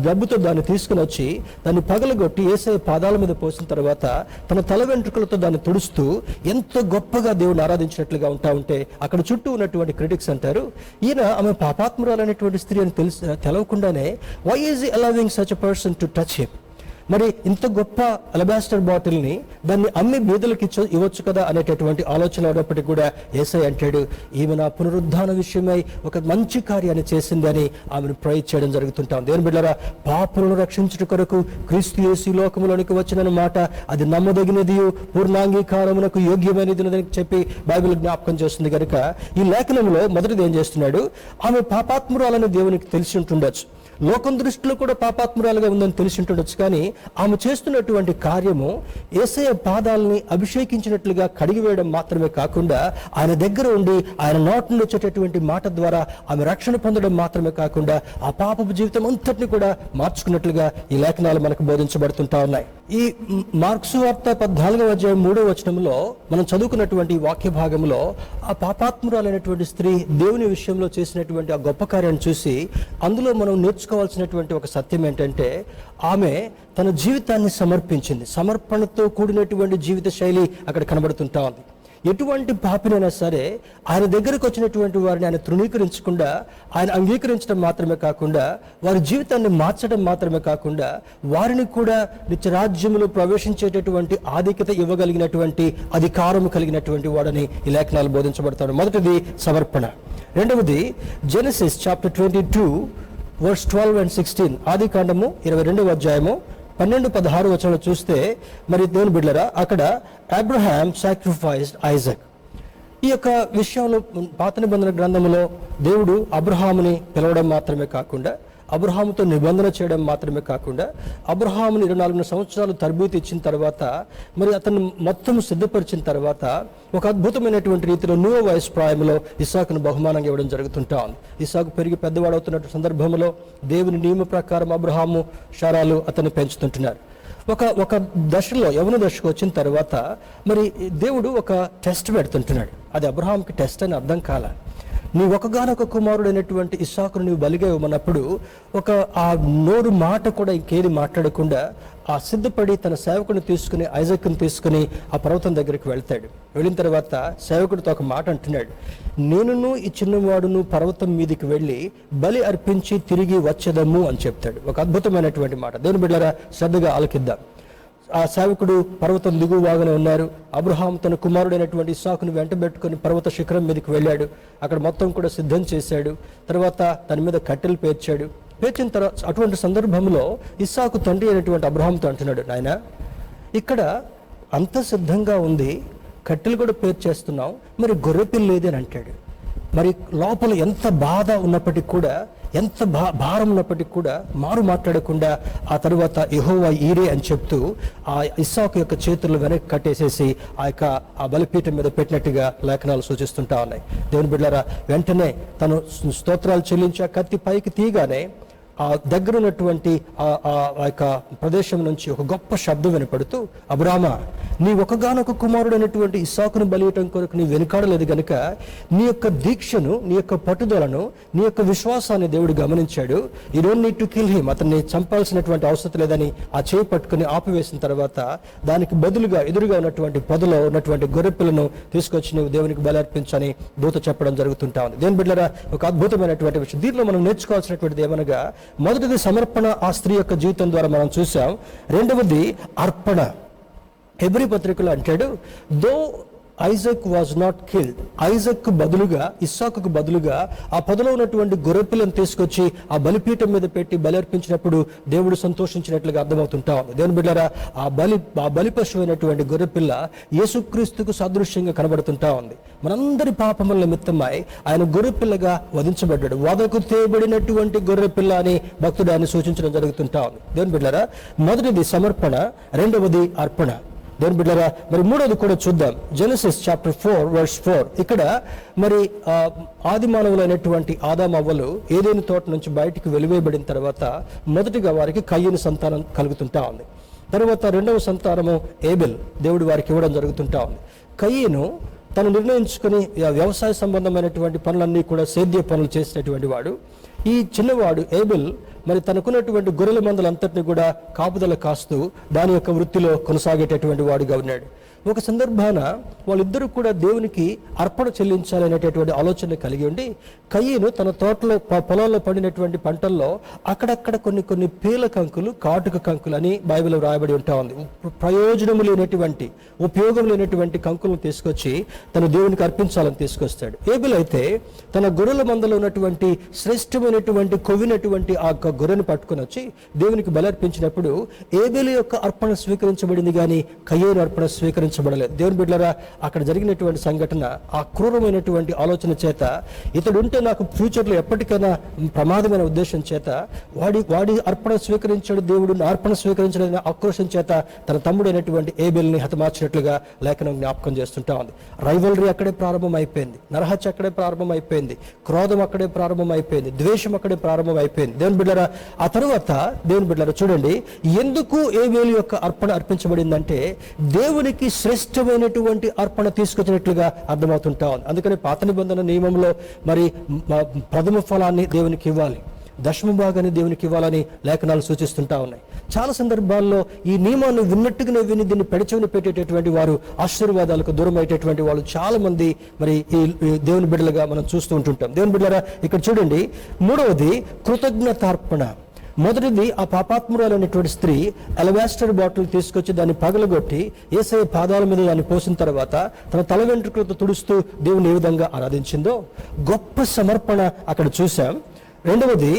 డబ్బుతో దాన్ని తీసుకుని వచ్చి దాన్ని పగలగొట్టి యేసయ్య పాదాల మీద పోసిన తర్వాత తన తల వెంట్రుకలతో దాన్ని తుడుస్తూ ఎంతో గొప్పగా దేవుడిని ఆరాధించినట్లుగా ఉంటా ఉంటే అక్కడ చుట్టూ ఉన్నటువంటి క్రిటిక్స్ అంటారు, ఈయన ఆమె పాపాత్మురాలైనటువంటి స్త్రీ అని తెలవకుండానే why is he allowing such a person to touch him? మరి ఇంత గొప్ప అలబాస్టర్ బాటిల్ని దాన్ని అమ్మి బీదలకు ఇవ్వచ్చు కదా అనేటటువంటి ఆలోచన ఉన్నప్పటికీ కూడా యేసయ్య అంటాడు, ఈమె నా పునరుద్ధాన విషయమై ఒక మంచి కార్యాన్ని చేసిందని ఆమెను ప్రైజ్ చేయడం జరుగుతుంటాం. దేవుని బిడ్డలారా, పాపులను రక్షించుట కొరకు క్రీస్తు యేసు లోకములోనికి వచ్చిన మాట అది నమ్మదగినది, పూర్ణాంగీకారమునకు యోగ్యమైనది అని చెప్పి బైబిల్ జ్ఞాపకం చేస్తుంది. కనుక ఈ లేఖనంలో మొదటిది ఏం చేస్తున్నాడు? ఆమె పాపాత్మురాలని దేవునికి తెలిసి ఉంటుండొచ్చు, లోకం దృష్టిలో కూడా పాపాత్మురాలుగా ఉందని తెలిసి ఉంటుండొచ్చు. కానీ ఆమె చేస్తున్నటువంటి కార్యము యేసయ్య పాదాలని అభిషేకించినట్లుగా కడిగివేయడం మాత్రమే కాకుండా ఆయన దగ్గర ఉండి ఆయన నోటి నుండి వచ్చేటటువంటి మాట ద్వారా ఆమె రక్షణ పొందడం మాత్రమే కాకుండా ఆ పాపపు జీవితం అంతటిని కూడా మార్చుకున్నట్లుగా ఈ లేఖనాలు మనకు బోధించబడుతుంటా ఉన్నాయి. ఈ మార్క్సు వార్త 14వ అధ్యాయం 3వ వచనంలో మనం చదువుకున్నటువంటి వాక్య భాగంలో ఆ పాపాత్మురాలైనటువంటి స్త్రీ దేవుని విషయంలో చేసినటువంటి ఆ గొప్ప కార్యాన్ని చూసి అందులో మనం నేర్చుకోవాల్సినటువంటి ఒక సత్యం ఏంటంటే, ఆమె తన జీవితాన్ని సమర్పించింది. సమర్పణతో కూడినటువంటి జీవిత శైలి అక్కడ కనబడుతుంటా ఉంది. ఎటువంటి పాపినైనా సరే ఆయన దగ్గరకు వచ్చినటువంటి వారిని ఆయన తృణీకరించకుండా, ఆయన అంగీకరించడం మాత్రమే కాకుండా, వారి జీవితాన్ని మార్చడం మాత్రమే కాకుండా, వారిని కూడా నిత్యరాజ్యంలో ప్రవేశించేటటువంటి ఆధిక్యత ఇవ్వగలిగినటువంటి అధికారం కలిగినటువంటి వాడని ఈ లేఖనాలు బోధించబడతాడు. మొదటిది సమర్పణ. రెండవది జెనసిస్ చాప్టర్ 22 వర్స్ 12 and 16, ఆది కాండము 22వ అధ్యాయము 12-16 వచనాలు చూస్తే, మరి దేవుని బిడ్డలారా, అక్కడ అబ్రహాం సాక్రిఫైస్డ్ ఐజాక్. ఈ యొక్క విషయంలో పాత నిబంధన గ్రంథంలో దేవుడు అబ్రహాముని పిలవడం మాత్రమే కాకుండా, అబ్రహాముతో నిబంధన చేయడం మాత్రమే కాకుండా, అబ్రహాముని 24 సంవత్సరాలు తరబేతి ఇచ్చిన తర్వాత, మరి అతను మొత్తం సిద్ధపరిచిన తర్వాత ఒక అద్భుతమైనటువంటి రీతిలో 9వ వయసు ప్రాయంలో ఇస్సాకును బహుమానంగా ఇవ్వడం జరుగుతుంటా ఉంది. ఇస్సాకు పెరిగి పెద్దవాడవుతున్న సందర్భంలో దేవుని నియమ ప్రకారం అబ్రహాము శారాలు అతన్ని పెంచుతుంటున్నారు. ఒక దశలో, యవన దశకు వచ్చిన తర్వాత మరి దేవుడు ఒక టెస్ట్ పెడుతుంటున్నాడు. అది అబ్రహాంకి టెస్ట్ అని అర్థం కాల. నీ ఒకగానొక కుమారుడైనటువంటి ఇస్సాకును నీవు బలిగా ఇవ్వమన్నప్పుడు ఆ నోరు మాట కూడా ఇంకేది మాట్లాడకుండా ఆ సిద్ధపడి తన సేవకుని తీసుకుని, ఐజాక్ని తీసుకుని ఆ పర్వతం దగ్గరికి వెళ్తాడు. వెళ్ళిన తర్వాత సేవకుడితో ఒక మాట అంటున్నాడు, నేనును ఈ చిన్నవాడును పర్వతం మీదకి వెళ్ళి బలి అర్పించి తిరిగి వచ్చేదము అని చెప్తాడు. ఒక అద్భుతమైనటువంటి మాట. దేవుని బిడ్డలారా, శ్రద్ధగా ఆలకిద్దాం. ఆ సేవకుడు పర్వతం దిగువాగానే ఉన్నారు. అబ్రహాం తన కుమారుడైనటువంటి ఇస్సాకును వెంటబెట్టుకుని పర్వత శిఖరం మీదకి వెళ్ళాడు. అక్కడ మొత్తం కూడా సిద్ధం చేశాడు. తర్వాత దాని మీద కట్టెలు పేర్చాడు. పేర్చిన తర్వాత అటువంటి సందర్భంలో ఇస్సాకు తండ్రి అయినటువంటి అబ్రహాంతో అంటున్నాడు, నాయనా, ఇక్కడ అంత సిద్ధంగా ఉంది, కట్టెలు కూడా పేర్చేస్తున్నాం, మరి గొర్రెపిల్ల లేది అని అంటాడు. మరి లోపల ఎంత బాధ ఉన్నప్పటికీ కూడా, ఎంత భారం ఉన్నప్పటికీ కూడా మారు మాట్లాడకుండా ఆ తరువాత యెహోవా ఈరే అని చెప్తూ ఆ ఇస్సాకు యొక్క చేతులు వెనక్కి కట్టేసేసి ఆ బలిపీఠం మీద పెట్టినట్టుగా లేఖనాలు సూచిస్తుంటా ఉన్నాయి. దేవుని బిడ్డలారా, వెంటనే తను స్తోత్రాలు చెల్లించి ఆ కత్తి పైకి తీయగానే ఆ దగ్గర ఉన్నటువంటి ఆ యొక్క ప్రదేశం నుంచి ఒక గొప్ప శబ్దం వినపడుతూ, అబ్రామా, నీ ఒకగానొక కుమారుడైనటువంటి ఇస్సాకును బలియటం కొరకు నీ వెనుకాడలేదు గనుక నీ యొక్క దీక్షను, నీ యొక్క పట్టుదలను, నీ యొక్క విశ్వాసాన్ని దేవుడు గమనించాడు. You don't need to kill him, అతన్ని చంపాల్సినటువంటి అవసరం లేదని ఆ చేయి పట్టుకుని ఆపివేసిన తర్వాత దానికి బదులుగా ఎదురుగా ఉన్నటువంటి పొదలో ఉన్నటువంటి గొర్రెపిల్లను తీసుకొచ్చి నువ్వు దేవునికి బలి అర్పించని దూత చెప్పడం జరుగుతుంటా ఉంది. దేవుని బిడ్డలారా, ఒక అద్భుతమైనటువంటి విషయం. దీనిలో మనం నేర్చుకోవాల్సినటువంటిది ఏమనగా, మొదటిది సమర్పణ, ఆ స్త్రీ యొక్క జీవితం ద్వారా మనం చూసాం. రెండవది అర్పణ. హెబ్రీ పత్రికలో అంటాడు, though Isaac was not killed, Isaac బదులుగా, ఇస్సాకుకు బదులుగా ఆ పొదలో ఉన్నటువంటి గొర్రెపిల్లను తీసుకొచ్చి ఆ బలిపీఠం మీద పెట్టి బలి అర్పించినప్పుడు దేవుడు సంతోషించినట్లుగా అర్థమవుతుంటా ఉంది. దేవుని బిడ్డలారా, ఆ బలి పశువైనటువంటి గొర్రెపిల్ల యేసుక్రీస్తుకు సాదృశ్యంగా కనబడుతుంటా ఉంది. మనందరి పాపముల నిమిత్తమై ఆయన గొర్రెపిల్లగా వధించబడ్డాడు. వదకు తేబడినటువంటి గొర్రెపిల్ల అని భక్తుడు ఆయన సూచించడం జరుగుతుంటా ఉంది. దేవుని బిడ్డలారా, మొదటిది సమర్పణ, రెండవది అర్పణ. దేవుని బిడ్డలారా, మరి మూడోది కూడా చూద్దాం. Genesis chapter 4 verse 4. ఇక్కడ మరి ఆది మానవులైనటువంటి ఆదాము అవ్వలు ఏదైనా తోట నుంచి బయటికి వెలివేయబడిన తర్వాత మొదటిగా వారికి కయ్యను సంతానం కలుగుతుంటా ఉంది. తర్వాత రెండవ సంతానము ఏబెల్ దేవుడు వారికి ఇవ్వడం జరుగుతుంటా ఉంది. కయ్యను తను నిర్ణయించుకుని వ్యవసాయ సంబంధమైనటువంటి పనులన్నీ కూడా సేద్య పనులు చేసినటువంటి వాడు. ఈ చిన్నవాడు ఏబెల్ మరి తనకున్నటువంటి గొర్రెల మందలంతటిని కూడా కాపుదల కాస్తూ దాని యొక్క వృత్తిలో కొనసాగేటటువంటి వాడుగా ఉన్నాడు. ఒక సందర్భాన వాళ్ళిద్దరూ కూడా దేవునికి అర్పణ చెల్లించాలనేటటువంటి ఆలోచన కలిగి ఉండి, కయ్యను తన తోటలో పొలంలో పడినటువంటి పంటల్లో అక్కడక్కడ కొన్ని పీల కంకులు, కాటుక కంకులు అని బైబిల్లో రాయబడి ఉంటా ఉంది. ప్రయోజనం లేనటువంటి, ఉపయోగం లేనటువంటి కంకులను తీసుకొచ్చి తన దేవునికి అర్పించాలని తీసుకొస్తాడు. ఏబెల్ అయితే తన గొర్రెల మందలో ఉన్నటువంటి శ్రేష్టమైనటువంటి కొవ్వినటువంటి ఆ గొర్రెను పట్టుకుని వచ్చి దేవునికి బలర్పించినప్పుడు ఏబెలు యొక్క అర్పణ స్వీకరించబడింది కానీ కయ్యేను అర్పణ స్వీకరించబడలేదు. దేవుని బిడ్డలారా, అక్కడ జరిగినటువంటి సంఘటన ఆ క్రూరమైనటువంటి ఆలోచన చేత, ఇతడు ఉంటే నాకు ఫ్యూచర్లో ఎప్పటికైనా ప్రమాదమైన ఉద్దేశం చేత వాడి అర్పణ స్వీకరించాడు దేవుడు, అర్పణ స్వీకరించడని ఆక్రోశం చేత తన తమ్ముడైనటువంటి ఏబెల్ని హతమార్చినట్లుగా లేఖనం జ్ఞాపకం చేస్తుంటా ఉంది. రైవల్రీ అక్కడే ప్రారంభం అయిపోయింది, నరహత్య అక్కడే ప్రారంభం అయిపోయింది, క్రోధం అక్కడే ప్రారంభం అయిపోయింది, ద్వేషం అక్కడే ప్రారంభం అయిపోయింది. దేవుని బిడ్డలారా, ఆ తర్వాత దేవుని బిడ్డలారా చూడండి, ఎందుకు ఏబేలు యొక్క అర్పణ అర్పించబడిందంటే దేవునికి శ్రేష్టమైనటువంటి అర్పణ తీసుకొచ్చినట్లుగా అర్థమవుతుంటా ఉంది. అందుకని పాత నిబంధన నియమంలో మరి ప్రథమ ఫలాన్ని దేవునికి ఇవ్వాలి, దశమ భాగాన్ని దేవునికి ఇవ్వాలని లేఖనాలు సూచిస్తుంటా ఉన్నాయి. చాలా సందర్భాల్లో ఈ నియమాన్ని విన్నట్టుగానే విని దీన్ని పెడచెవిని పెట్టేటటువంటి వారు, ఆశీర్వాదాలకు దూరం అయ్యేటటువంటి వాళ్ళు చాలా మంది మరి ఈ దేవుని బిడ్డలుగా మనం చూస్తూ ఉంటుంటాం. దేవుని బిడ్డలారా ఇక్కడ చూడండి, మూడవది కృతజ్ఞతార్పణ. మొదటిది, ఆ పాపాత్మురాలైనటువంటి స్త్రీ అలవాస్టర్ బాటిల్ తీసుకొచ్చి దాన్ని పగలగొట్టి యేసయ్య పాదాల మీద దాన్ని పోసిన తర్వాత తన తల వెంట్రుకలతో తుడుస్తూ దేవుని ఏ విధంగా ఆరాధించిందో గొప్ప సమర్పణ అక్కడ చూసాం. రెండవది,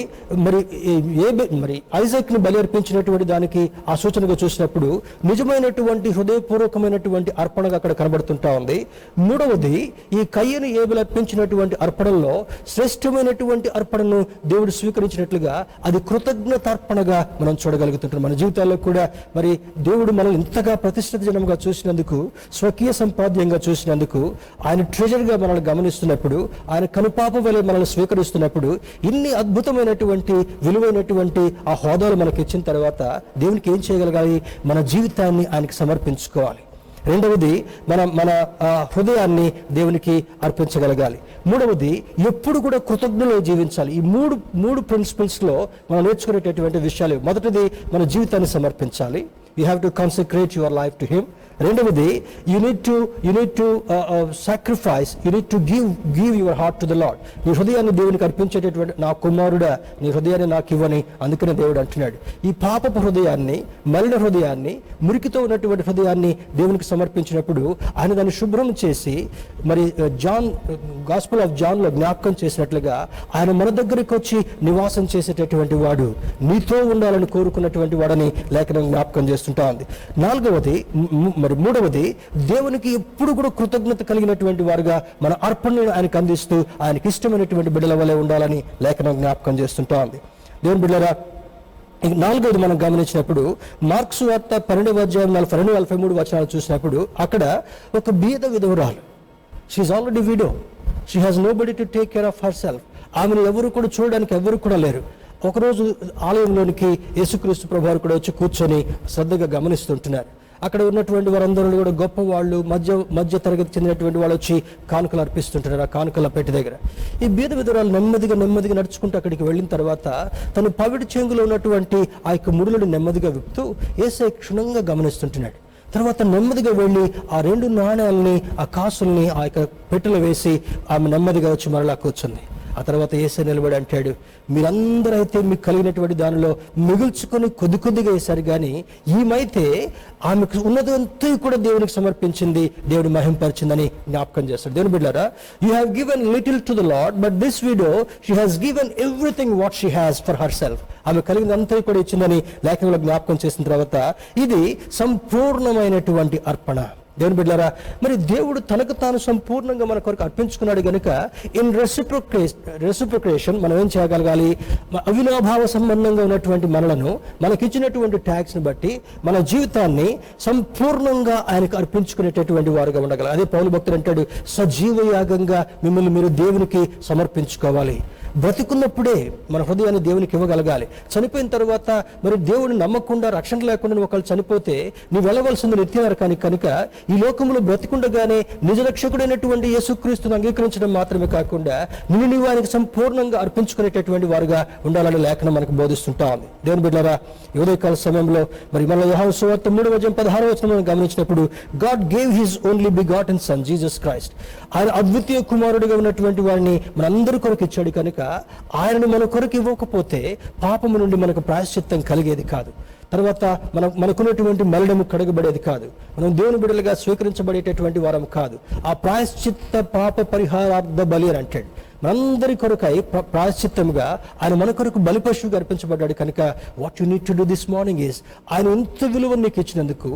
మరి ఐజాక్ని బలి అర్పించినటువంటి దానికి ఆ సూచనగా చూసినప్పుడు నిజమైనటువంటి హృదయపూర్వకమైనటువంటి అర్పణగా అక్కడ కనబడుతుంటా ఉంది. మూడవది, ఈ కయ్యను ఏబెలు అర్పించినటువంటి అర్పణలో శ్రేష్టమైనటువంటి అర్పణను దేవుడు స్వీకరించినట్లుగా అది కృతజ్ఞతార్పణగా మనం చూడగలుగుతుంటాం. మన జీవితాల్లో కూడా మరి దేవుడు మనల్ని ఇంతగా ప్రతిష్ఠిత జనంగా చూసినందుకు, స్వకీయ సంపాద్యంగా చూసినందుకు, ఆయన ట్రెజర్గా మనల్ని గమనిస్తున్నప్పుడు, ఆయన కనుపాప వలె మనల్ని స్వీకరిస్తున్నప్పుడు, ఇన్ని అద్భుతమైనటువంటి విలువైనటువంటి ఆ హోదాలు మనకి ఇచ్చిన తర్వాత దేవునికి ఏం చేయగలగాలి? మన జీవితాన్ని ఆయనకి సమర్పించుకోవాలి. రెండవది, మన హృదయాన్ని దేవునికి అర్పించగలగాలి. మూడవది, ఎప్పుడు కూడా కృతజ్ఞతలో జీవించాలి. ఈ మూడు ప్రిన్సిపల్స్లో మనం నేర్చుకునేటటువంటి విషయాలు. మొదటిది, మన జీవితాన్ని సమర్పించాలి. You have to concentrate your life to him. రెండవది, you need to sacrifice, you need to give your heart to the Lord. నీ హృదయాన్ని దేవునికి అర్పించేటటువంటి, నా కుమారుడా నీ హృదయాన్ని నాకు ఇవ్వని అందుకనే దేవుడు అంటున్నాడు. ఈ పాపపు హృదయాన్ని, మలిన హృదయాన్ని, మురికితో ఉన్నటువంటి హృదయాన్ని దేవునికి సమర్పించినప్పుడు ఆయన దాన్ని శుభ్రం చేసి మరి గాస్పెల్ ఆఫ్ జాన్లో జ్ఞాపకం చేసినట్లుగా ఆయన మన దగ్గరికి వచ్చి నివాసం చేసేటటువంటి వాడు, నీతో ఉండాలని కోరుకున్నటువంటి వాడని లేఖనం జ్ఞాపకం చేస్తుంటా ఉంది. మూడవది, దేవునికి ఎప్పుడు కూడా కృతజ్ఞత కలిగినటువంటి వారుగా మన అర్పణను ఆయనకు అందిస్తూ ఆయనకి ఇష్టమైనటువంటి బిడ్డల వలె ఉండాలని లేఖనం జ్ఞాపకం చేస్తుంటా ఉంది. దేవుని బిడ్డలారా, నాలుగవది మనం గమనించినప్పుడు మార్క్సు వార్త 12వ అధ్యాయం 42-43 వచనాలు చూసినప్పుడు అక్కడ ఒక బీద విధవరాలు, she is already widow, she has nobody to take care of her self. ఆమెను ఎవరు కూడా చూడడానికి ఎవరు కూడా లేరు. ఒకరోజు ఆలయంలోనికి యేసుక్రీస్తు ప్రభువారు కూడా వచ్చి కూర్చొని శ్రద్ధగా గమనిస్తుంటున్నారు. అక్కడ ఉన్నటువంటి వారందరూ కూడా గొప్ప వాళ్ళు, మధ్య తరగతి చెందినటువంటి వాళ్ళు వచ్చి కానుకలు అర్పిస్తుంటారు ఆ కానుకల పెట్టి దగ్గర. ఈ బీద విధురాలు నెమ్మదిగా నడుచుకుంటూ అక్కడికి వెళ్ళిన తర్వాత తను పవిడి చెంగులో ఉన్నటువంటి ఆ యొక్క ముడులను నెమ్మదిగా విప్పుతూ యేసయ్య క్షుణ్ణంగా గమనిస్తుంటున్నాడు. తర్వాత నెమ్మదిగా వెళ్ళి ఆ 2 నాణ్యాలని, ఆ కాసుల్ని ఆ యొక్క పెట్టెలో వేసి ఆమె నెమ్మదిగా వచ్చి మరలా కూర్చుంది. ఆ తర్వాత యేసయ్య నిలబడి అంటాడు, మీరందరూ అయితే మీకు కలిగినటువంటి దానిలో మిగుల్చుకొని కొద్దిగా వేశారు, కానీ ఈమైతే ఆమెకు ఉన్నదంతా కూడా దేవునికి సమర్పించింది, దేవుని మహింపరిచిందని జ్ఞాపకం చేస్తాడు. దేవుని బిడ్డలారా, you have given little to the lord, but this widow she has given everything what she has for her self. ఆమె కలిగినంతా కూడా ఇచ్చిందని లేఖనంలో జ్ఞాపకం చేసిన తర్వాత ఇది సంపూర్ణమైనటువంటి అర్పణ. దేవుని బిడ్డలారా, మరి దేవుడు తనకు తాను సంపూర్ణంగా మన కొరకు అర్పించుకున్నాడు కనుక ఇన్ రెసిప్రొకేషన్ మనం ఏం చేయగలగాలి? అవినాభావ సంబంధంగా ఉన్నటువంటి మనలను, మనకిచ్చినటువంటి ట్యాక్స్ని బట్టి మన జీవితాన్ని సంపూర్ణంగా ఆయనకు అర్పించుకునేటటువంటి వారుగా ఉండగలగాలి. అదే పౌలు భక్తుడు అంటాడు, సజీవయాగంగా మిమ్మల్ని మీరు దేవునికి సమర్పించుకోవాలి. బ్రతికున్నప్పుడే మన హృదయాన్ని దేవునికి ఇవ్వగలగాలి. చనిపోయిన తర్వాత మరి దేవుడిని నమ్మకుండా, రక్షణ లేకుండా ఒకళ్ళు చనిపోతే నీవు వెళ్ళవలసింది నిత్య నరకానికి. కనుక ఈ లోకంలో బ్రతికుండగానే నిజ రక్షకుడైనటువంటి యేసుక్రీస్తును అంగీకరించడం మాత్రమే కాకుండా నీవు ఆయనకు సంపూర్ణంగా అర్పించుకునేటటువంటి వారుగా ఉండాలని లేఖనం మనకు బోధిస్తుంటా ఉంది. దేవుని బిడ్డలారా, ఉదయకాల సమయంలో మరి మన యోహాను సువార్త 3వ అధ్యాయం 16వ వచనం గమనించినప్పుడు, God gave his only begotten son Jesus Christ. ఆయన అద్వితీయ కుమారుడిగా ఉన్నటువంటి వారిని మనందరి కొరకు ఇచ్చాడు కనుక ఆయనను మన కొరకు ఇవ్వకపోతే పాపము నుండి మనకు ప్రాయశ్చిత్తం కలిగేది కాదు. తర్వాత మనకున్నటువంటి మలినము కడగబడేది కాదు. మనం దేవుని బిడ్డలుగా స్వీకరించబడేటటువంటి వారం కాదు. ఆ ప్రాయశ్చిత్త పాప పరిహారార్థ బలి అని అంటాడు. మనందరి కొరకై ప్రాయశ్చిత్తముగా ఆయన మన కొరకు బలిపశువుగా అర్పించబడ్డాడు కనుక what you need to do this morning is, ఆయన ఎంత విలువను నీకు ఇచ్చినందుకు,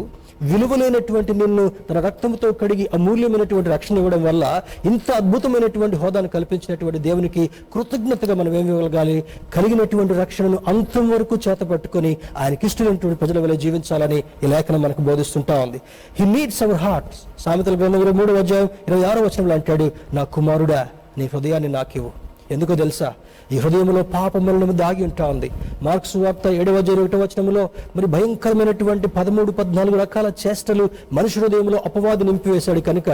విలువలేనటువంటి నిన్ను తన రక్తంతో కడిగి అమూల్యమైనటువంటి రక్షణ ఇవ్వడం వల్ల ఇంత అద్భుతమైనటువంటి హోదాను కల్పించినటువంటి దేవునికి కృతజ్ఞతగా మనం ఏమి ఇవ్వగలగాలి? కలిగినటువంటి రక్షణను అంతం వరకు చేత పట్టుకొని ఆయనకి ఇష్టమైనటువంటి ప్రజల వల్ల జీవించాలని ఈ లేఖనం మనకు బోధిస్తుంటా ఉంది. He needs our hearts. సామెతల గ్రంథం 23వ అధ్యాయం 26వ వచనంలో అంటాడు, నా కుమారుడా నీ హృదయాన్ని నాకివ్వు. ఎందుకో తెలుసా? ఈ హృదయంలో పాపమరణము దాగి ఉంటా ఉంది. మార్క్స్ వార్త 7:1 మరి భయంకరమైనటువంటి 13-14 రకాల చేష్టలు మనుషు హృదయంలో అపవాది నింపివేశాడు కనుక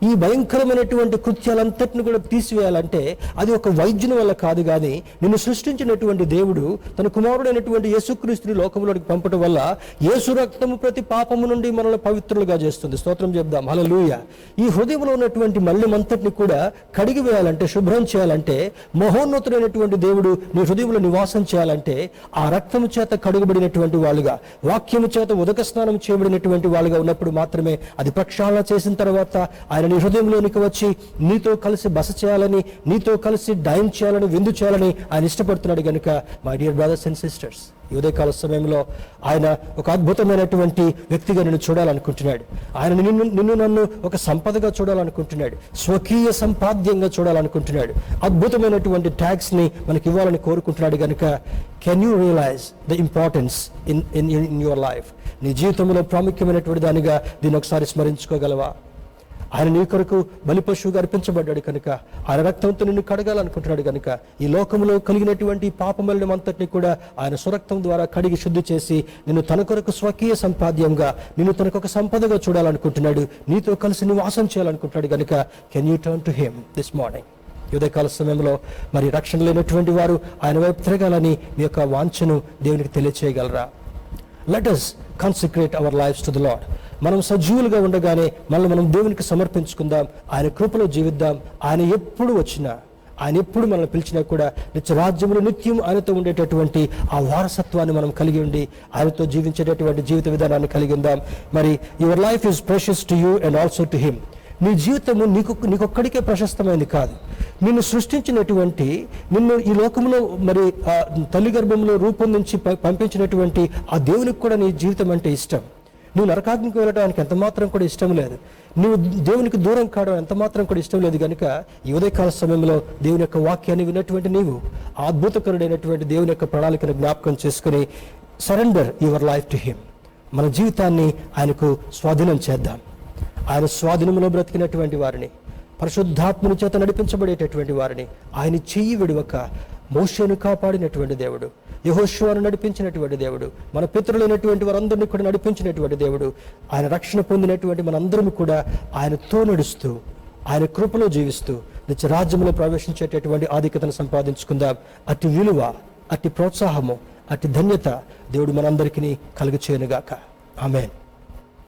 ఈ భయంకరమైనటువంటి కృత్యాలంతటిని కూడా తీసివేయాలంటే అది ఒక వైద్యుని వల్ల కాదు, కానీ నిన్ను సృష్టించినటువంటి దేవుడు తన కుమారుడైనటువంటి యేసుక్రీస్తుని లోకంలోకి పంపడం వల్ల యేసు రక్తము ప్రతి పాపము నుండి మనల్ని పవిత్రులుగా చేస్తుంది. స్తోత్రం చెప్దాం, హల్లెలూయా. ఈ హృదయంలో ఉన్నటువంటి మలినమంతటిని కూడా కడిగి వేయాలంటే, శుభ్రం చేయాలంటే, మహోన్నతుడైనటువంటి దేవుడు నీ హృదయంలో నివాసం చేయాలంటే ఆ రక్తము చేత కడుగబడినటువంటి వాళ్ళుగా, వాక్యము చేత ఉదక స్నానం చేయబడినటువంటి వాళ్ళుగా ఉన్నప్పుడు మాత్రమే అది ప్రక్షాళన చేసిన తర్వాత ఆయన నీ హృదయంలోనికి వచ్చి నీతో కలిసి బస చేయాలని, నీతో కలిసి డైన్ చేయాలని, విందు చేయాలని ఆయన ఇష్టపడుతున్నాడు. కనుక my dear brothers and sisters, ఈ ఉదయకాల సమయంలో ఆయన ఒక అద్భుతమైనటువంటి వ్యక్తిగా నిన్ను చూడాలనుకుంటున్నాడు. ఆయన నిన్ను నన్ను ఒక సంపదగా చూడాలనుకుంటున్నాడు, స్వకీయ సంపాద్యంగా చూడాలనుకుంటున్నాడు. అద్భుతమైనటువంటి ట్యాక్స్ ని మనకి ఇవ్వాలని కోరుకుంటున్నాడు. కనుక can you realise the importance in your life? నీ జీవితంలో ప్రాముఖ్యమైనటువంటి దానిగా దీన్ని ఒకసారి స్మరించుకోగలవా? ఆయన నీ కొరకు బలి పశువుగా అర్పించబడ్డాడు కనుక ఆయన రక్తంతో నిన్ను కడగాలనుకుంటున్నాడు. కనుక ఈ లోకంలో కలిగినటువంటి పాపమలినం అంతటిని కూడా ఆయన స్వరక్తం ద్వారా కడిగి శుద్ధి చేసి నిన్ను తన కొరకు స్వకీయ సంపాద్యంగా, నిన్ను తనకు ఒక సంపదగా చూడాలనుకుంటున్నాడు, నీతో కలిసి నివాసం చేయాలనుకుంటున్నాడు. కనుక can you turn to him this morning? ఉదయకాల సమయంలో మరి రక్షణ లేనటువంటి వారు ఆయన వైపు తిరగాలని మీ యొక్క వాంఛను దేవునికి తెలియచేయగలరా? Let us consecrate our lives to the Lord. మనం సజీవులుగా ఉండగానే మనల్ని మనం దేవునికి సమర్పించుకుందాం, ఆయన కృపలో జీవిద్దాం. ఆయన ఎప్పుడు వచ్చినా, ఆయన ఎప్పుడు మనల్ని పిలిచినా కూడా నిత్య రాజ్యంలో నిత్యం ఆయనతో ఉండేటటువంటి ఆ వారసత్వాన్ని మనం కలిగి ఉండి ఆయనతో జీవించేటటువంటి జీవిత విధానాన్ని కలిగి ఉందాం. మరి your life is precious to you and also to him. నీ జీవితము నీకొక్కడికే ప్రశస్తమైంది కాదు. నిన్ను సృష్టించినటువంటి, నిన్ను ఈ లోకంలో మరి తల్లి గర్భంలో రూపొందించి పంపించినటువంటి ఆ దేవునికి కూడా నీ జీవితం అంటే ఇష్టం. నువ్వు నరకాగ్నికి వెళ్ళడానికి ఎంత మాత్రం కూడా ఇష్టం లేదు. నువ్వు దేవునికి దూరం కావడం ఎంత మాత్రం కూడా ఇష్టం లేదు. కనుక ఈ ఉదయకాల సమయంలో దేవుని యొక్క వాక్యాన్ని విన్నటువంటి నీవు ఆ అద్భుతకరుడైనటువంటి దేవుని యొక్క ప్రణాళికను జ్ఞాపకం చేసుకుని surrender your life to him. మన జీవితాన్ని ఆయనకు స్వాధీనం చేద్దాం. ఆయన స్వాధీనంలో బ్రతికినటువంటి వారిని, పరిశుద్ధాత్మని చేత నడిపించబడేటటువంటి వారిని ఆయన చెయ్యి విడవక మోషేను కాపాడినటువంటి దేవుడు, యెహోషువను నడిపించినటువంటి దేవుడు, మన పితరులైనటువంటి వారందరినీ కూడా నడిపించినటువంటి దేవుడు, ఆయన రక్షణ పొందినటువంటి మనందరం కూడా ఆయనతో నడుస్తూ, ఆయన కృపలో జీవిస్తూ నిత్య రాజ్యంలో ప్రవేశించేటటువంటి ఆధిక్యతను సంపాదించుకుందాం. అట్టి విలువ, అట్టి ప్రోత్సాహము, అట్టి ధన్యత దేవుడు మనందరికీ కలుగచేయునుగాక. ఆమేన్.